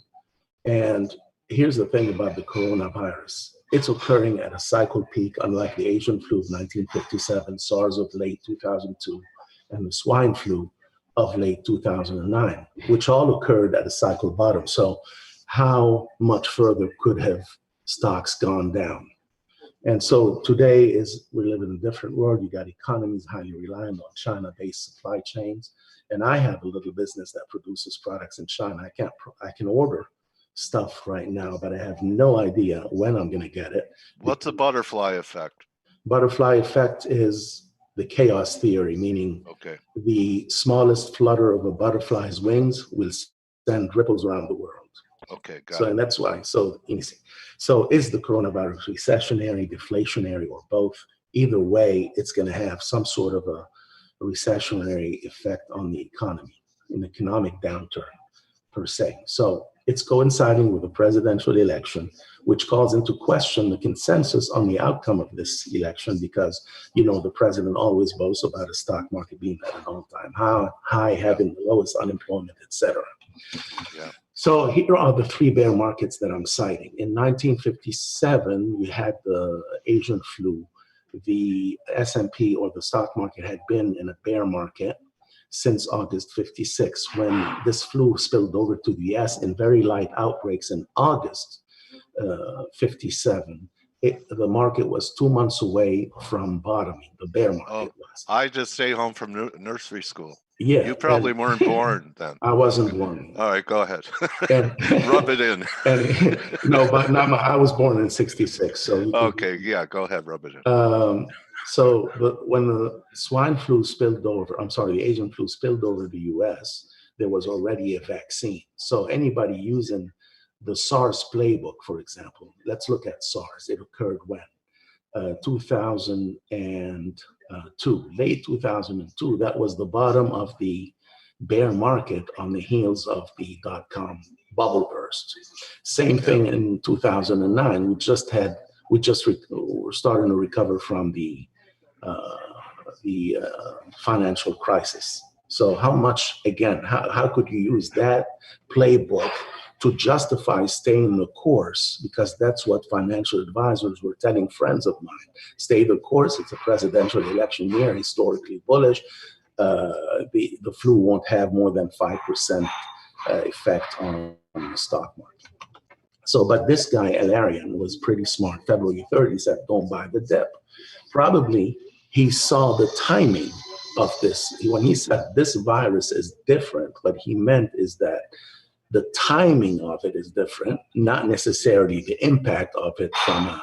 And here's the thing about the coronavirus. It's occurring at a cycle peak, unlike the Asian flu of 1957, SARS of late 2002, and the swine flu of late 2009, which all occurred at a cycle bottom. So how much further could have stocks gone down? And so today we live in a different world. You got economies highly reliant on China-based supply chains. And I have a little business that produces products in China. I can order stuff right now, but I have no idea when I'm going to get it. What's the butterfly effect? Butterfly effect is the chaos theory, meaning the smallest flutter of a butterfly's wings will send ripples around the world. Okay, got it. And that's why. So is the coronavirus recessionary, deflationary, or both? Either way, it's going to have some sort of a recessionary effect on the economy, an economic downturn per se. So it's coinciding with a presidential election, which calls into question the consensus on the outcome of this election, because, the president always boasts about a stock market being at an all-time high, having the lowest unemployment, etc. Yeah. So here are the 3 bear markets that I'm citing. In 1957, you had the Asian flu. The S&P, or the stock market, had been in a bear market since August 56, when this flu spilled over to the US in very light outbreaks in August 57. The market was 2 months away from bottoming. The bear market was. I just stayed home from nursery school. Yeah. You probably weren't born then. I wasn't born. All right, go ahead. Rub it in. No, but I was born in 66. So okay, yeah, go ahead, rub it in. So when the swine flu spilled over, the Asian flu spilled over the US, there was already a vaccine. So anybody using the SARS playbook, for example, let's look at SARS. It occurred when? 2002, late 2002. That was the bottom of the bear market on the heels of the dot-com bubble burst. Same thing in 2009. We're starting to recover from the financial crisis. So how much, again, how could you use that playbook to justify staying the course? Because that's what financial advisors were telling friends of mine. Stay the course. It's a presidential election year, historically bullish. The flu won't have more than 5% effect on the stock market. So, but this guy, Alarian, was pretty smart. February 3rd, he said, don't buy the dip. Probably he saw the timing of this. When he said this virus is different, what he meant is that the timing of it is different, not necessarily the impact of it from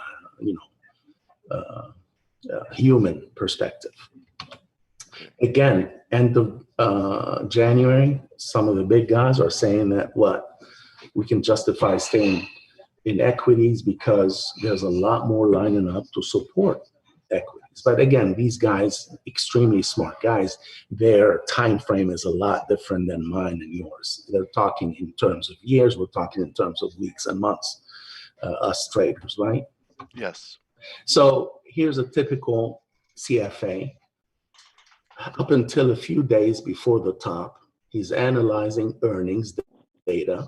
a human perspective. Again, end of January, some of the big guys are saying that we can justify staying in equities because there's a lot more lining up to support equities. But again, these guys, extremely smart guys, their time frame is a lot different than mine and yours. They're talking in terms of years, we're talking in terms of weeks and months, us traders, right? Yes. So here's a typical CFA. Up until a few days before the top, he's analyzing earnings data.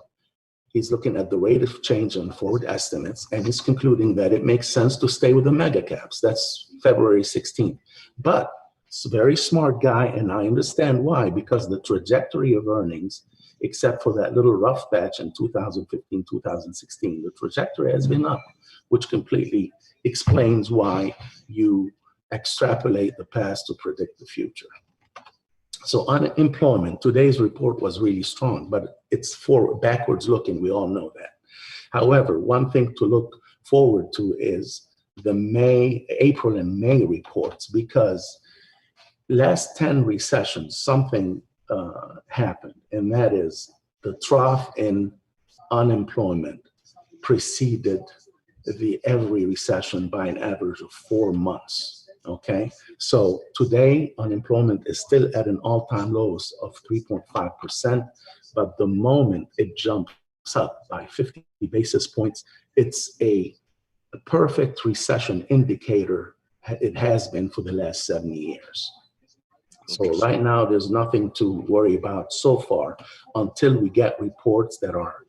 He's looking at the rate of change on forward estimates, and he's concluding that it makes sense to stay with the mega caps. That's February 16th. But it's a very smart guy, and I understand why, because the trajectory of earnings, except for that little rough patch in 2015, 2016, the trajectory has been up, which completely explains why you extrapolate the past to predict the future. So unemployment, today's report was really strong, but it's backwards looking, we all know that. However, one thing to look forward to is the April and May reports, because last 10 recessions, something happened, and that is the trough in unemployment preceded every recession by an average of 4 months. Okay, so today unemployment is still at an all-time low of 3.5%, but the moment it jumps up by 50 basis points, it's a perfect recession indicator. It has been for the last 70 years. So right now there's nothing to worry about so far until we get reports that are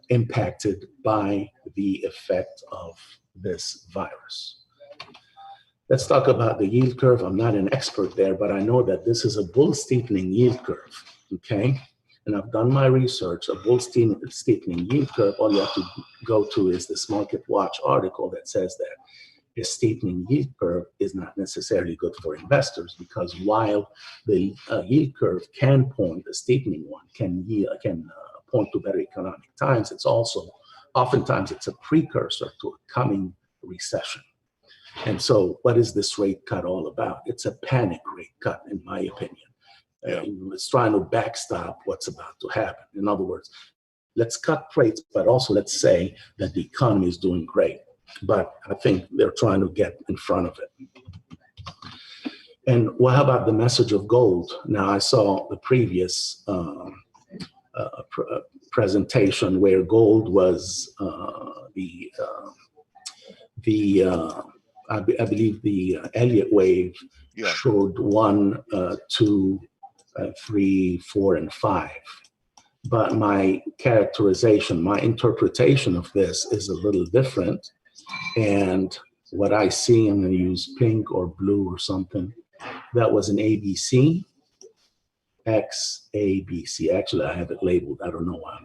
impacted by the effect of this virus. Let's talk about the yield curve. I'm not an expert there, but I know that this is a bull steepening yield curve, okay? And I've done my research. A bull steepening yield curve, all you have to go to is this Market Watch article that says that a steepening yield curve is not necessarily good for investors, because while the yield curve can point, a steepening one can point to better economic times, it's also, oftentimes it's a precursor to a coming recession. And so what is this rate cut all about? It's a panic rate cut, in my opinion. It's trying to backstop what's about to happen. In other words, let's cut rates, but also let's say that the economy is doing great. But I think they're trying to get in front of it. And how about the message of gold? Now, I saw the previous presentation where gold was I believe the Elliott wave showed 1, 2, 3, 4, and 5. But my characterization, my interpretation of this is a little different. And what I see, I'm going to use pink or blue or something. That was an ABC, XABC. Actually, I have it labeled. I don't know why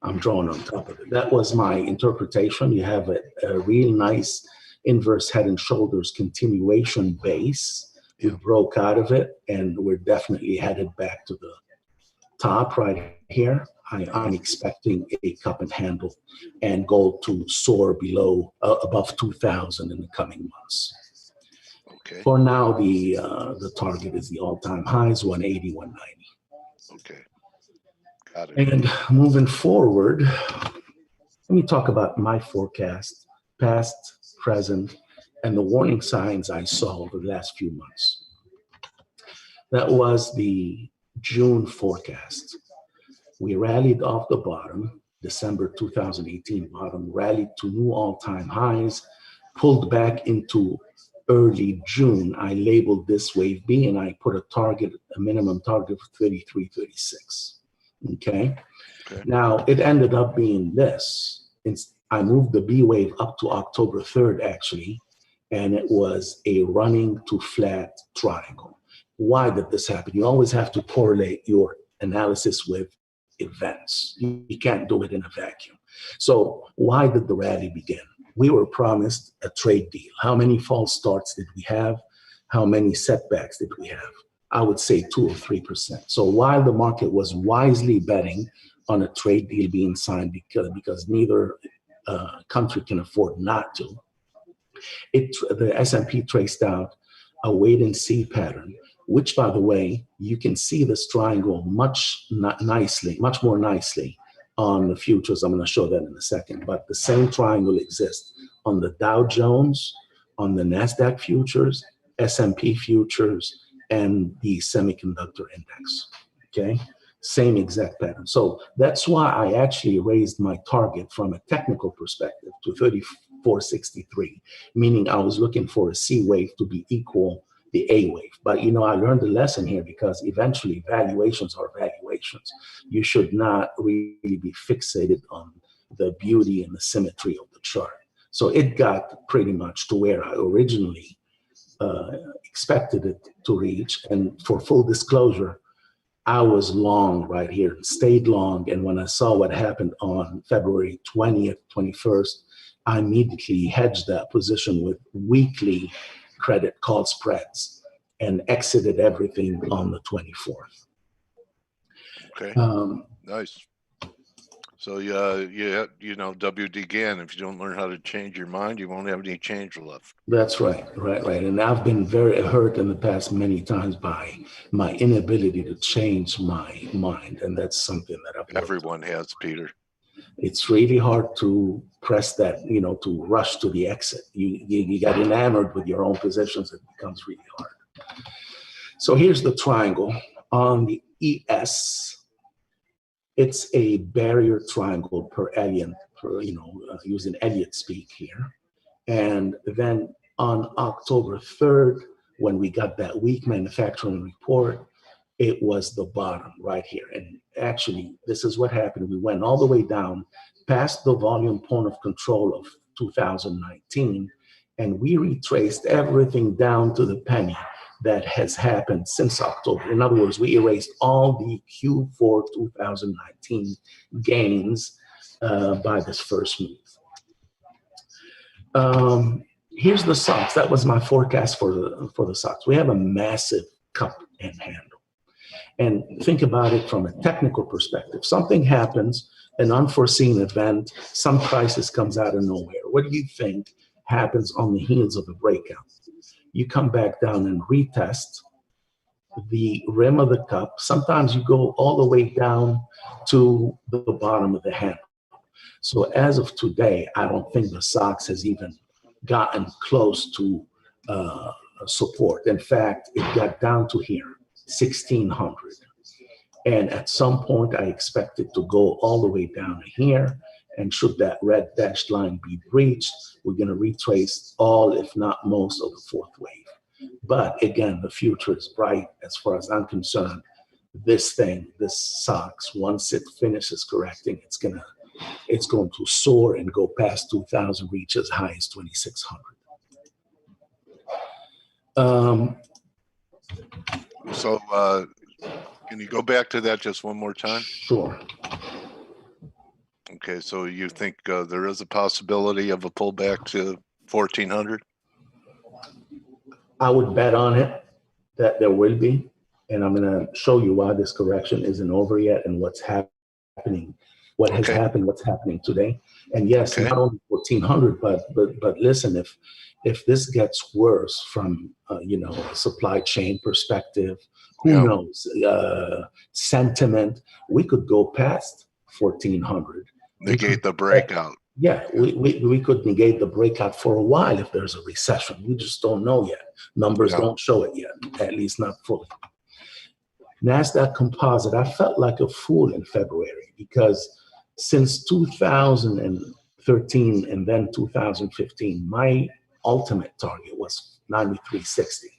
I'm drawing on top of it. That was my interpretation. You have a real nice inverse head and shoulders continuation base. We broke out of it, and we're definitely headed back to the top right here. I'm expecting a cup and handle and gold to soar above 2,000 in the coming months. Okay. For now, the target is the all-time highs, 180, 190. Okay. Got it. And moving forward, let me talk about my forecast, past, present, and the warning signs I saw over the last few months. That was the June forecast. We rallied off the bottom, December 2018 bottom, rallied to new all-time highs, pulled back into early June. I labeled this wave B, and I put a minimum target of 33, 36. Okay. Now it ended up being this. I moved the B wave up to October 3rd, actually, and it was a running to flat triangle. Why did this happen? You always have to correlate your analysis with events. You can't do it in a vacuum. So why did the rally begin? We were promised a trade deal. How many false starts did we have? How many setbacks did we have? I would say 2 or 3%. So while the market was wisely betting on a trade deal being signed because neither country can afford not to, the S&P traced out a wait and see pattern, which, by the way, you can see this triangle much more nicely on the futures. I'm going to show that in a second. But the same triangle exists on the Dow Jones, on the NASDAQ futures, S&P futures, and the semiconductor index. Okay, same exact pattern. So that's why I actually raised my target from a technical perspective to 3463, meaning I was looking for a C wave to be equal the A wave. But I learned a lesson here, because eventually valuations are valuations. You should not really be fixated on the beauty and the symmetry of the chart. So it got pretty much to where I originally expected it to reach. And for full disclosure, I was long right here, stayed long. And when I saw what happened on February 20th, 21st, I immediately hedged that position with weekly credit call spreads and exited everything on the 24th. Okay, nice. So WD Gann, if you don't learn how to change your mind, you won't have any change left. That's right. And I've been very hurt in the past many times by my inability to change my mind. And that's something that everyone has, Peter. It's really hard to press that, to rush to the exit. You got enamored with your own positions. It becomes really hard. So here's the triangle on the ES. It's a barrier triangle per Elliott, using Elliott speak here. And then on October 3rd, when we got that weak manufacturing report, it was the bottom right here. And actually, this is what happened. We went all the way down past the volume point of control of 2019, and we retraced everything down to the penny that has happened since October. In other words, we erased all the Q4 2019 gains by this first move. Here's the SOX. That was my forecast for the SOX. We have a massive cup and handle. And think about it from a technical perspective. Something happens, an unforeseen event, some crisis comes out of nowhere. What do you think happens on the heels of a breakout? You come back down and retest the rim of the cup. Sometimes you go all the way down to the bottom of the handle. So as of today, I don't think the SOX has even gotten close to support. In fact, it got down to here, 1600. And at some point, I expect it to go all the way down to here. And should that red dashed line be breached, we're going to retrace all, if not most, of the fourth wave. But again, the future is bright as far as I'm concerned. This SOX, once it finishes correcting, it's going to soar and go past 2,000, reach as high as 2,600. So can you go back to that just one more time? Sure. Okay, so you think there is a possibility of a pullback to 1,400? I would bet on it that there will be, and I'm going to show you why this correction isn't over yet and what's happening, has happened, what's happening today. And yes, not only 1,400, but listen, if this gets worse from a supply chain perspective, who knows, sentiment, we could go past 1,400. Negate the breakout. Yeah, we could negate the breakout for a while if there's a recession. We just don't know yet. Numbers don't show it yet, at least not fully. NASDAQ Composite, I felt like a fool in February because since 2013 and then 2015, my ultimate target was 93.60.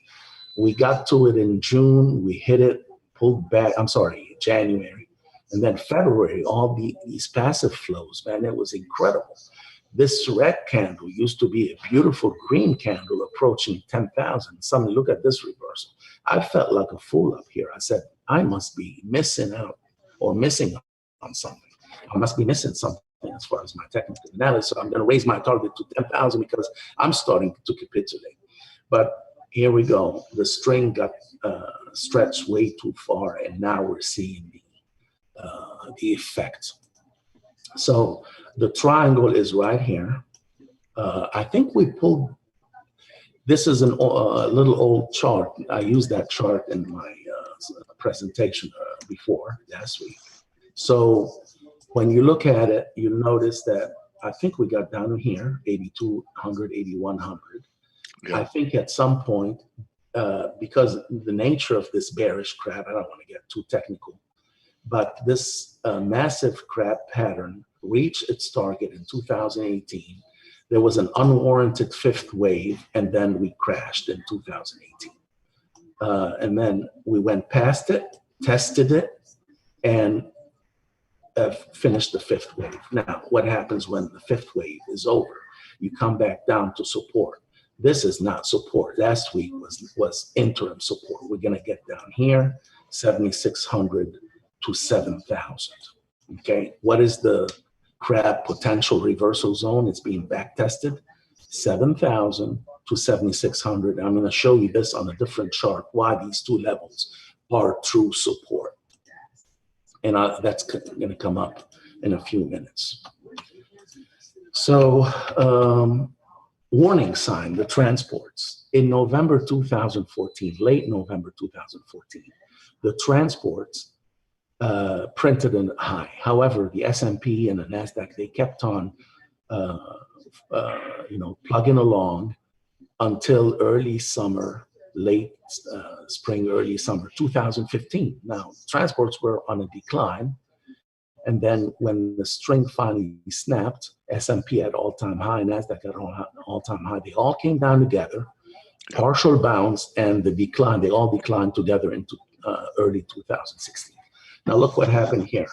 We got to it in June, we hit it, pulled back, January. And then February, all these passive flows, man, it was incredible. This red candle used to be a beautiful green candle approaching 10,000. Suddenly, look at this reversal. I felt like a fool up here. I said, I must be missing out or missing on something. I must be missing something as far as my technical analysis. So I'm going to raise my target to 10,000 because I'm starting to capitulate. But here we go. The string got stretched way too far, and now we're seeing the effect. So the triangle is right here. I think we pulled, this is a little old chart. I used that chart in my presentation before last week. So when you look at it, you notice that I think we got down here, 8,200, 8,100. Yeah. I think at some point, because the nature of this bearish crab, I don't want to get too technical, but this massive crab pattern reached its target in 2018. There was an unwarranted fifth wave, and then we crashed in 2018. And then we went past it, tested it, and finished the fifth wave. Now, what happens when the fifth wave is over? You come back down to support. This is not support. Last week was interim support. We're going to get down here, 7,600 to 7,000. Okay, what is the crab potential reversal zone? It's being back tested, 7,000 to 7,600. I'm going to show you this on a different chart, why these two levels are true support. And that's going to come up in a few minutes. So, warning sign, the transports. In November 2014, late November 2014, the transports printed a high. However, the S&P and the NASDAQ, they kept on, plugging along until early summer, late spring, early summer 2015. Now, transports were on a decline. And then when the string finally snapped, S&P at all-time high, NASDAQ at all-time high, they all came down together, partial bounce, and the decline, they all declined together into early 2016. Now look what happened here.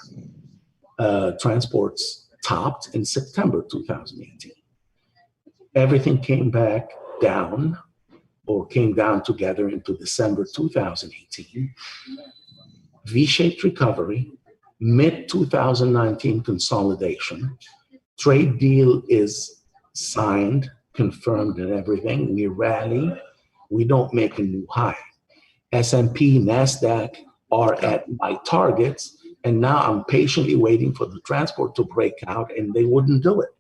Transports topped in September 2018. Everything came back down, or came down together into December 2018. V-shaped recovery, mid-2019 consolidation. Trade deal is signed, confirmed, and everything. We rally. We don't make a new high. S&P, NASDAQ are at my targets, and now I'm patiently waiting for the transport to break out, and they wouldn't do it.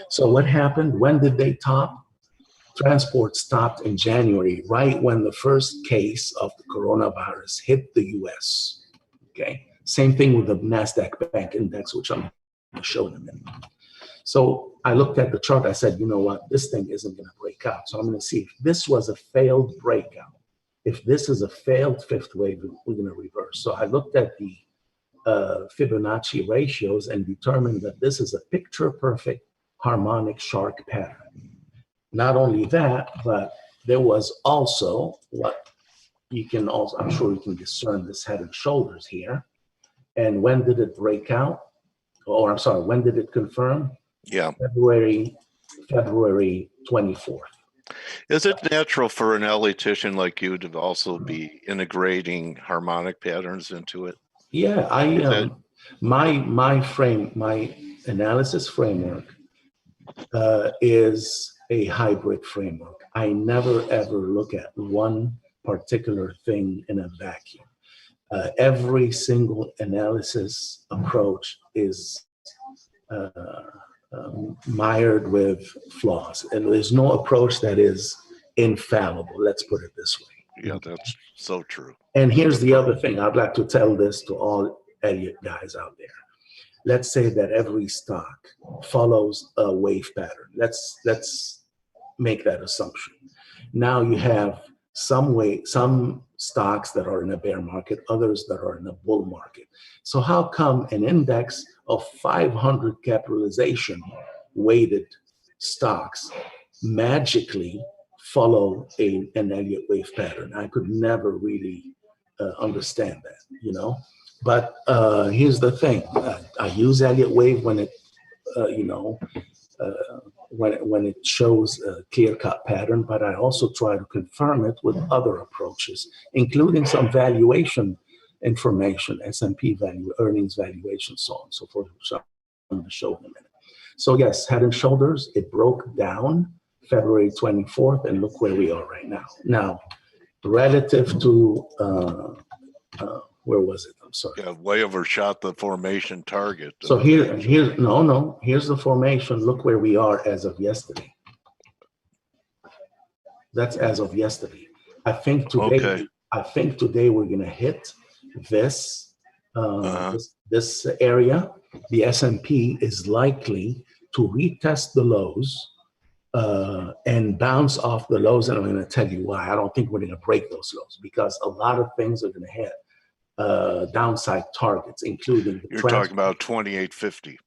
So what happened? When did they top? Transport stopped in January, right when the first case of the coronavirus hit the US. Okay. Same thing with the NASDAQ Bank Index, which I'm going to show in a minute. So I looked at the chart. I said, you know what? This thing isn't going to break out. So I'm going to see if this was a failed breakout. If this is a failed fifth wave, we're going to reverse. So I looked at the Fibonacci ratios and determined that this is a picture-perfect harmonic shark pattern. Not only that, but there was also what you can also, I'm sure you can discern this head and shoulders here. And when did it break out? Or I'm sorry, when did it confirm? Yeah. February 24th. Is it natural for an elitician like you to also be integrating harmonic patterns into it? Yeah, my analysis framework is a hybrid framework. I never ever look at one particular thing in a vacuum. Every single analysis approach is mired with flaws, and there's no approach that is infallible. Let's put it this way. Yeah, that's so true. And here's the other thing. I'd like to tell this to all Elliott guys out there. let's say that every stock follows a wave pattern. Let's make that assumption. Now you have some stocks that are in a bear market, others that are in a bull market. So how come an index of 500 capitalization weighted stocks magically follow an Elliott wave pattern? I could never really understand that, you know. But here's the thing: I use Elliott wave when it, when it shows a clear-cut pattern, but I also try to confirm it with other approaches, including some valuation information, S&P value, earnings valuation, so on and so forth, which I'm going to show in a minute. So yes, Head and Shoulders, it broke down February 24th, and look where we are right now. Now, relative to, where was it? I'm sorry. Yeah, way overshot the formation target. So here's the formation. Look where we are as of yesterday. That's as of yesterday. I think today. Okay. I think today we're gonna hit this this area. The S&P is likely to retest the lows and bounce off the lows, and I'm going to tell you why. I don't think we're going to break those lows because a lot of things are going to hit downside targets, including the You're talking about 2850.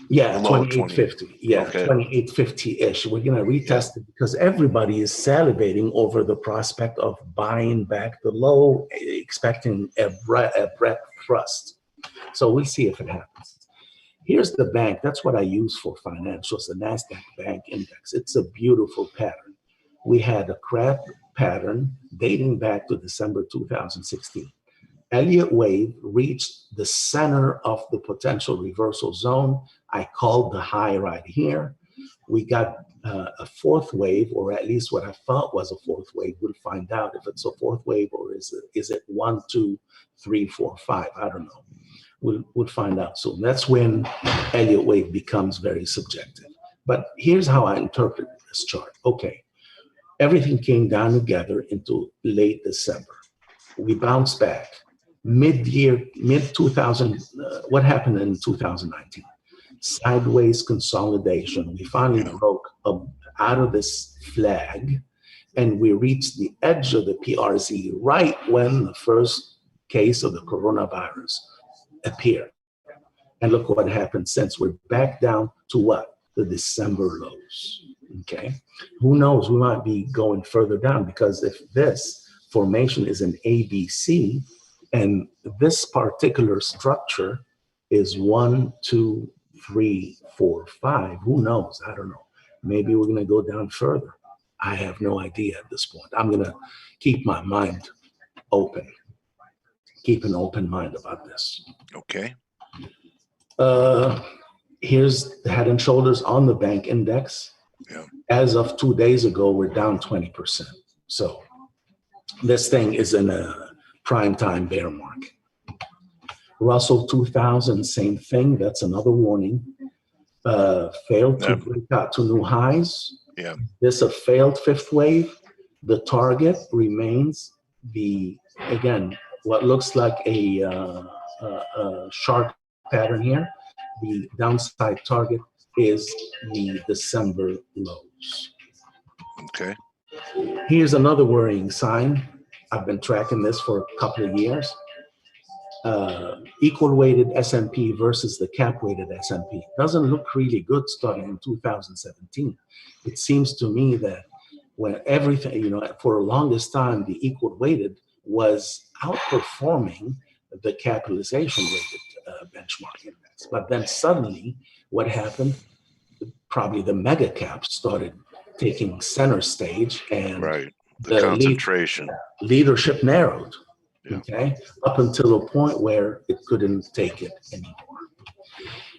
Yeah, Below 2850. Yeah, okay. 2850-ish. We're going to retest it because everybody is salivating over the prospect of buying back the low, expecting a breadth thrust. So we'll see if it happens. Here's the bank. That's what I use for financials, the NASDAQ Bank Index. It's a beautiful pattern. We had a crab pattern dating back to December 2016. Elliott wave reached the center of the potential reversal zone. I called the high right here. We got a fourth wave, or at least what I thought was a fourth wave. We'll find out if it's a fourth wave or is it 1, 2, 3, 4, 5. I don't know. We'll find out soon. That's when Elliott wave becomes very subjective. But here's how I interpret this chart. Okay, everything came down together into late December. We bounced back. Mid-year, mid-2000, what happened in 2019? Sideways consolidation. We finally broke out of this flag, and we reached the edge of the PRZ right when the first case of the coronavirus appeared. And look what happened since. We're back down to what? The December lows. Okay. Who knows? We might be going further down, because if this formation is an ABC and this particular structure is 1, 2, 3, 4, 5, who knows? I don't know. Maybe we're going to go down further. I have no idea at this point. I'm going to keep my mind open. Keep an open mind about this. Okay. Here's the Head and Shoulders on the bank index. Yeah. As of 2 days ago, we're down 20%. So this thing is in a prime time bear market. Russell 2000, same thing. That's another warning. Failed to break out to new highs. Yeah. This a failed fifth wave. The target remains again, what looks like a shark pattern here. The downside target is the December lows. Okay. Here's another worrying sign. I've been tracking this for a couple of years. Equal weighted S&P versus the cap weighted S&P. Doesn't look really good starting in 2017. It seems to me that when everything, for the longest time, the equal weighted was outperforming the capitalization weighted benchmark index. But then suddenly what happened? Probably the mega caps started taking center stage, and right. The concentration. Leadership narrowed. Yeah. Okay, up until a point where it couldn't take it anymore.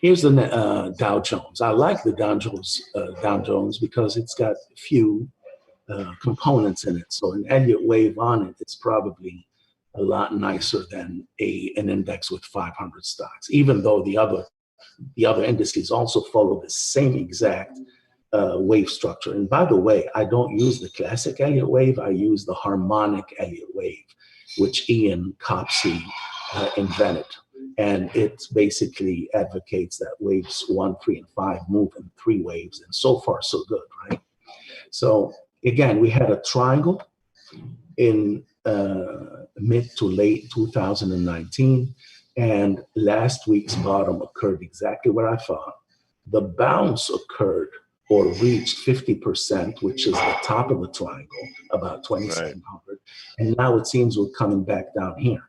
Here's the Dow Jones. I like the Dow Jones because it's got a few components in it. So an Elliott wave on it, it's probably a lot nicer than an index with 500 stocks, even though the other indices also follow the same exact wave structure. And by the way, I don't use the classic Elliott wave. I use the harmonic Elliott wave, which Ian Copsey invented. And it basically advocates that waves 1, 3, and 5 move in 3 waves, and so far so good, right? So again, we had a triangle in mid to late 2019, and last week's bottom occurred exactly where I thought. The bounce occurred or reached 50%, which is the top of the triangle, about 2,700. And now it seems we're coming back down here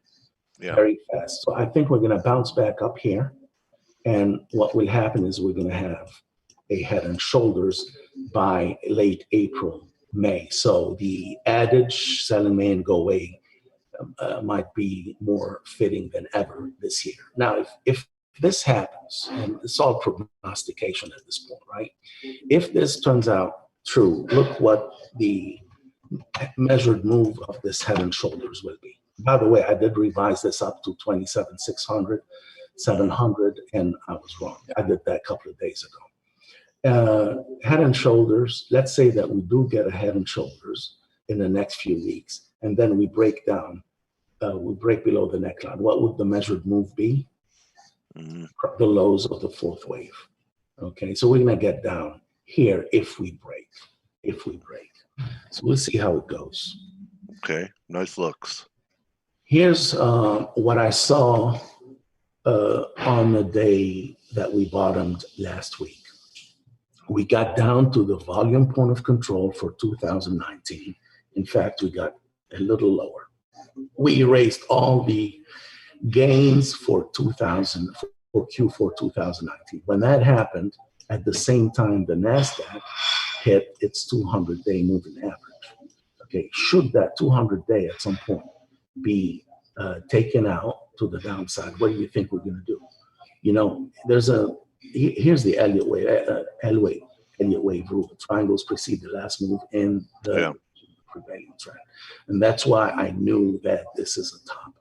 very fast. So I think we're going to bounce back up here. And what will happen is we're going to have a head and shoulders by late April, May. So the adage, sell in May and go away, might be more fitting than ever this year. Now, if this happens, and it's all prognostication at this point, right? If this turns out true, look what the measured move of this head and shoulders will be. By the way, I did revise this up to 27,600, 700, and I was wrong. I did that a couple of days ago. Head and shoulders, let's say that we do get a head and shoulders in the next few weeks, and then we break down, we break below the neckline. What would the measured move be? The lows of the 4th wave. Okay, so we're gonna get down here if we break, So we'll see how it goes. Okay, nice looks. Here's what I saw on the day that we bottomed last week. We got down to the volume point of control for 2019. In fact, we got a little lower. We erased all the gains for Q4 2019. When that happened, at the same time the NASDAQ hit its 200-day moving average. Okay, should that 200-day at some point be taken out to the downside, what do you think we're going to do? You know, here's the Elliott wave rule. Triangles precede the last move in the prevailing trend, and that's why I knew that this is a top.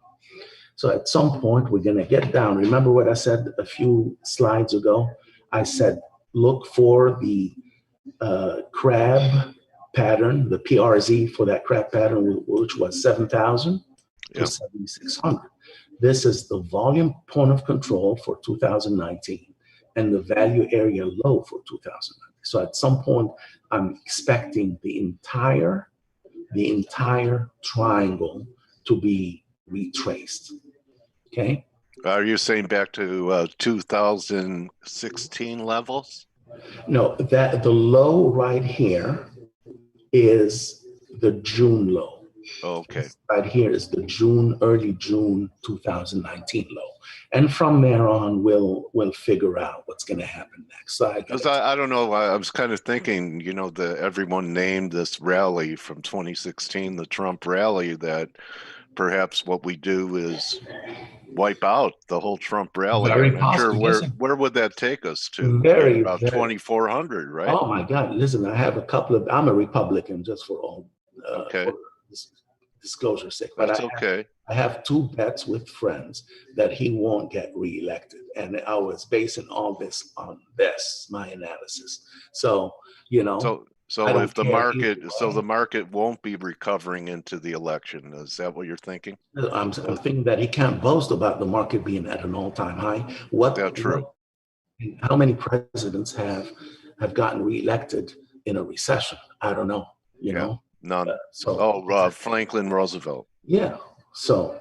So at some point, we're going to get down. Remember what I said a few slides ago? I said, look for the crab pattern, the PRZ for that crab pattern, which was 7,000 to 7,600. This is the volume point of control for 2019 and the value area low for 2019. So at some point, I'm expecting the entire triangle to be retraced. Okay. Are you saying back to 2016 levels? No, that the low right here is the June low. Okay. Right here is the early June 2019 low, and from there on, we'll figure out what's going to happen next. So I don't know. I was kind of thinking, you know, everyone named this rally from 2016 the Trump rally, that perhaps what we do is wipe out the whole Trump rally. Very I'm not possible. sure where would that take us to? About 2,400, right? Oh my God! Listen, I have a couple of. I'm a Republican, just for all for disclosure sake. But that's okay. I have 2 bets with friends that he won't get reelected, and I was basing all this on my analysis. So you know. So if the market won't be recovering into the election, is that what you're thinking? I'm thinking that he can't boast about the market being at an all-time high. That's true. How many presidents have gotten reelected in a recession? I don't know. You know, none. Franklin Roosevelt. Yeah. So.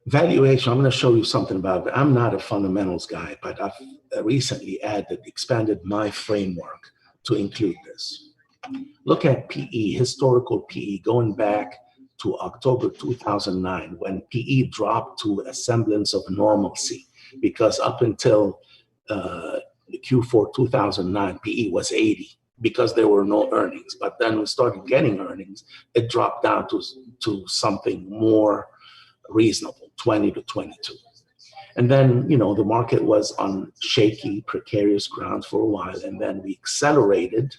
Valuation, I'm going to show you something about it. I'm not a fundamentals guy, but I've recently expanded my framework to include this. Look at PE, historical PE, going back to October 2009, when PE dropped to a semblance of normalcy, because up until Q4 2009, PE was 80 because there were no earnings. But then we started getting earnings, it dropped down to something more reasonable, 20 to 22. And then, you know, the market was on shaky, precarious grounds for a while, and then we accelerated.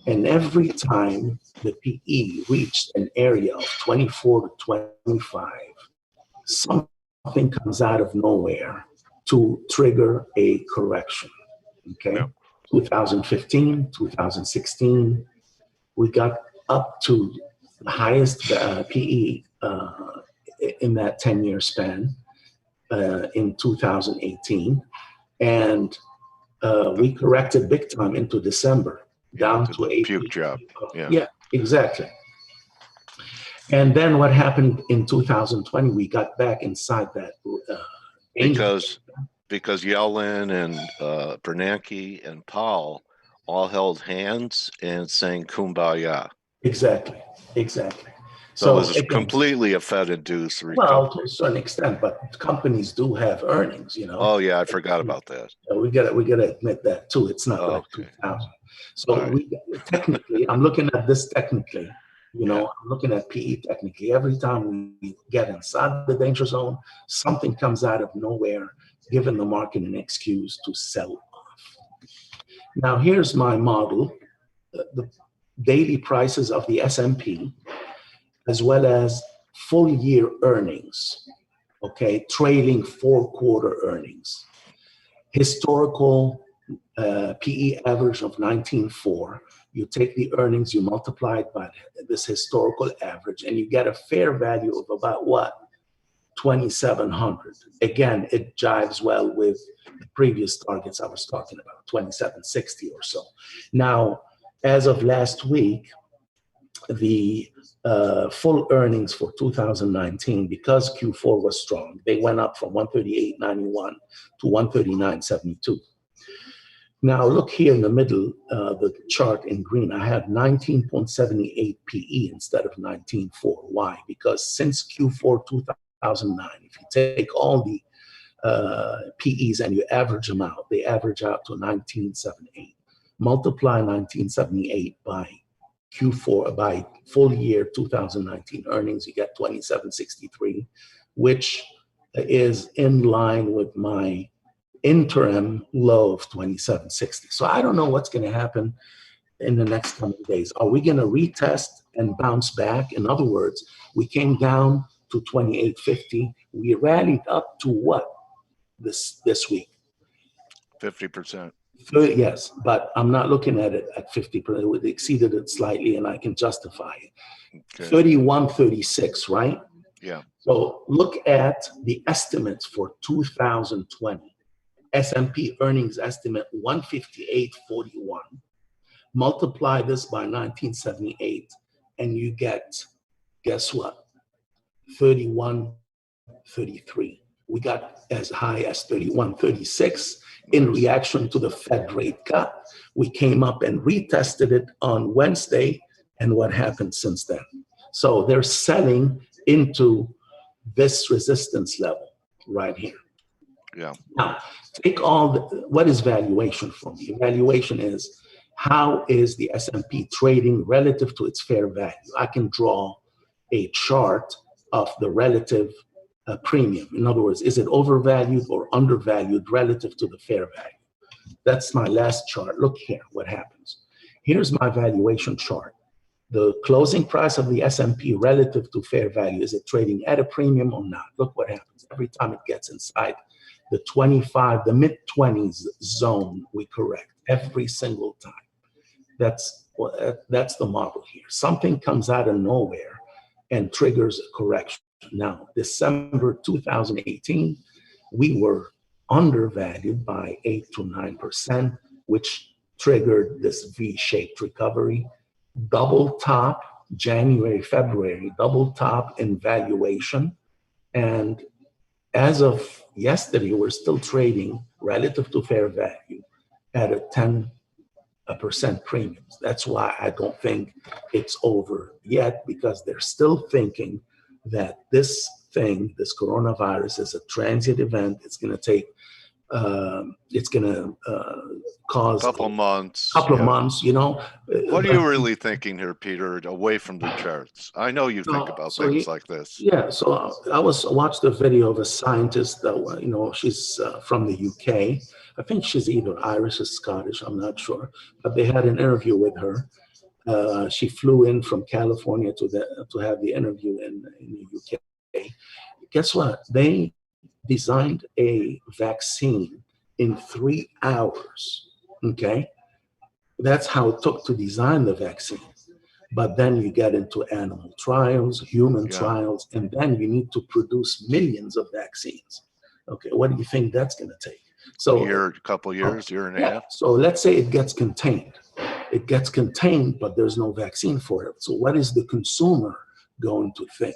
And every time the PE reached an area of 24 to 25, something comes out of nowhere to trigger a correction, okay? Yeah. 2015, 2016, we got up to the highest PE in that 10-year span in 2018. And we corrected big time into December, down to a puke job. Yeah, exactly. And then what happened in 2020, we got back inside that. Because Yellen and Bernanke and Powell all held hands and sang Kumbaya. Exactly, exactly. So it was completely a Fed-induced recovery. Well, to a certain extent, but companies do have earnings, you know. Oh yeah, I forgot about that. We gotta admit that too. It's not like 2000. So we technically, I'm looking at this technically. You know, I'm looking at PE technically. Every time we get inside the danger zone, something comes out of nowhere, giving the market an excuse to sell off. Now, here's my model: the daily prices of the S&P, as well as full year earnings, okay, trailing 4-quarter earnings. Historical PE average of 19.4. You take the earnings, you multiply it by this historical average, and you get a fair value of about what? 2,700. Again, it jives well with the previous targets I was talking about, 2,760 or so. Now, as of last week, the full earnings for 2019, because Q4 was strong, they went up from 138.91 to 139.72. Now look here in the middle, the chart in green. I have 19.78 PE instead of 19.4. Why? Because since Q4 2009, if you take all the PEs and you average them out, they average out to 19.78. Multiply 19.78 by Q4, by full year 2019 earnings, you get 27.63, which is in line with my interim low of 27.60. So I don't know what's going to happen in the next coming days. Are we going to retest and bounce back? In other words, we came down to 28.50. We rallied up to what this week? 50%. Yes, but I'm not looking at it at 50%. It exceeded it slightly, and I can justify it. Okay. 31.36, right? Yeah. So look at the estimates for 2020. S&P earnings estimate 158.41. Multiply this by 1978, and you get, guess what? 31.33. We got as high as 31.36 in reaction to the Fed rate cut. We came up and retested it on Wednesday, and what happened since then? So they're selling into this resistance level right here. Yeah. Now, take what is valuation for me? Valuation is, how is the S&P trading relative to its fair value? I can draw a chart of the relative premium. In other words, is it overvalued or undervalued relative to the fair value? That's my last chart. Look here, what happens. Here's my valuation chart. The closing price of the S&P relative to fair value, is it trading at a premium or not? Look what happens. Every time it gets inside the 25, the mid-20s zone, we correct every single time. That's the model here. Something comes out of nowhere and triggers a correction. Now, December 2018, we were undervalued by 8 to 9%, which triggered this V-shaped recovery. Double top, January, February, double top in valuation. And as of yesterday, we're still trading relative to fair value at a 10% premium. That's why I don't think it's over yet, because they're still thinking that this thing, this coronavirus, is a transient event. It's going to take, it's going to cause couple months, you know. What are you really thinking here, Peter, away from the charts? I know you think about things like this. Yeah, so I watched a video of a scientist that, you know, she's from the UK. I think she's either Irish or Scottish, I'm not sure. But they had an interview with her. She flew in from California to have the interview in the UK. Guess what? They designed a vaccine in 3 hours. Okay, that's how it took to design the vaccine. But then you get into animal trials, human Yeah. trials, and then you need to produce millions of vaccines. Okay, what do you think that's going to take? So A couple years, year and a half. So let's say it gets contained. It gets contained, but there's no vaccine for it. So what is the consumer going to think?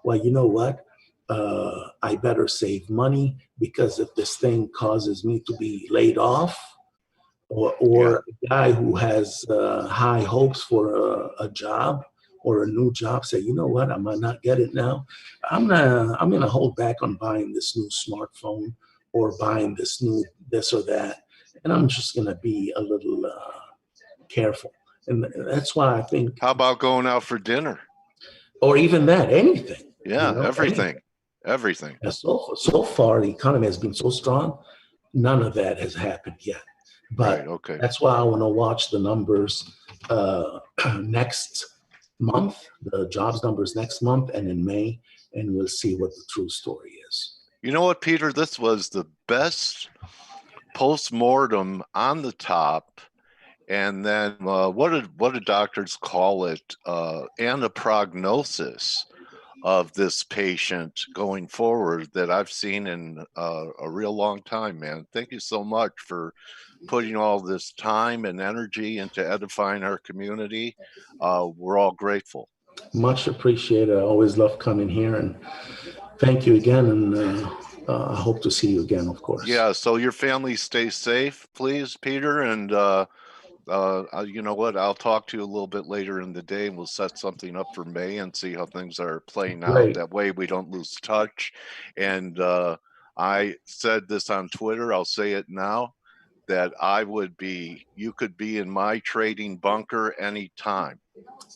Well, you know what? I better save money, because if this thing causes me to be laid off, or a guy who has high hopes for a job or a new job say, you know what, I might not get it now. I'm gonna hold back on buying this new smartphone or buying this new this or that, and I'm just gonna be a little careful. And that's why I think. How about going out for dinner? Or even that, anything. Yeah, everything. Everything. And so far, the economy has been so strong, none of that has happened yet. But right, okay. That's why I want to watch the numbers next month, the jobs numbers next month and in May, and we'll see what the true story is. You know what, Peter? This was the best post-mortem on the top. And then what did doctors call it? And a prognosis of this patient going forward that I've seen in a real long time, man. Thank you so much for putting all this time and energy into edifying our community. We're all grateful. Much appreciated. I always love coming here, and thank you again, and I hope to see you again, of course. Yeah, so your family stay safe, please, Peter, and you know what? I'll talk to you a little bit later in the day, and we'll set something up for May and see how things are playing out. Great. That way we don't lose touch. And I said this on Twitter, I'll say it now, that you could be in my trading bunker anytime.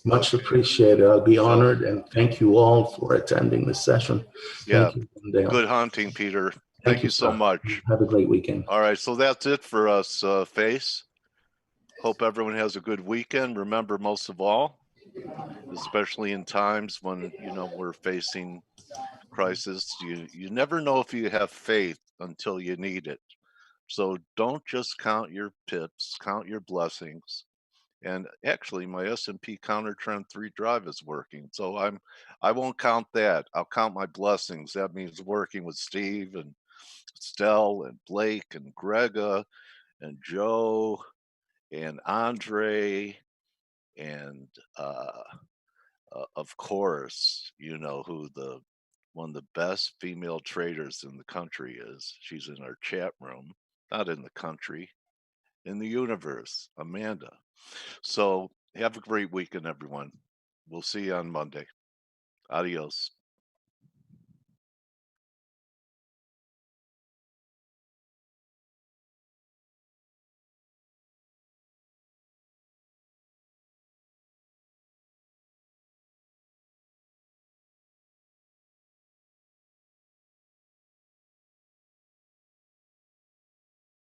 Much appreciated. I'll be honored, and thank you all for attending this session. Yeah, thank you, Dale. Good hunting, Peter. Thank you so much. Have a great weekend. All right, so that's it for us, Face. Hope everyone has a good weekend. Remember, most of all, especially in times when, you know, we're facing crisis, you never know if you have faith until you need it. So don't just count your pips, count your blessings. And actually, my S&P counter trend 3 drive is working. So I won't count that. I'll count my blessings. That means working with Steve and Stell and Blake and Grega and Joe and Andre, and of course, you know who one of the best female traders in the country is. She's in our chat room, not in the country, in the universe, Amanda. So have a great weekend, everyone. We'll see you on Monday. Adios.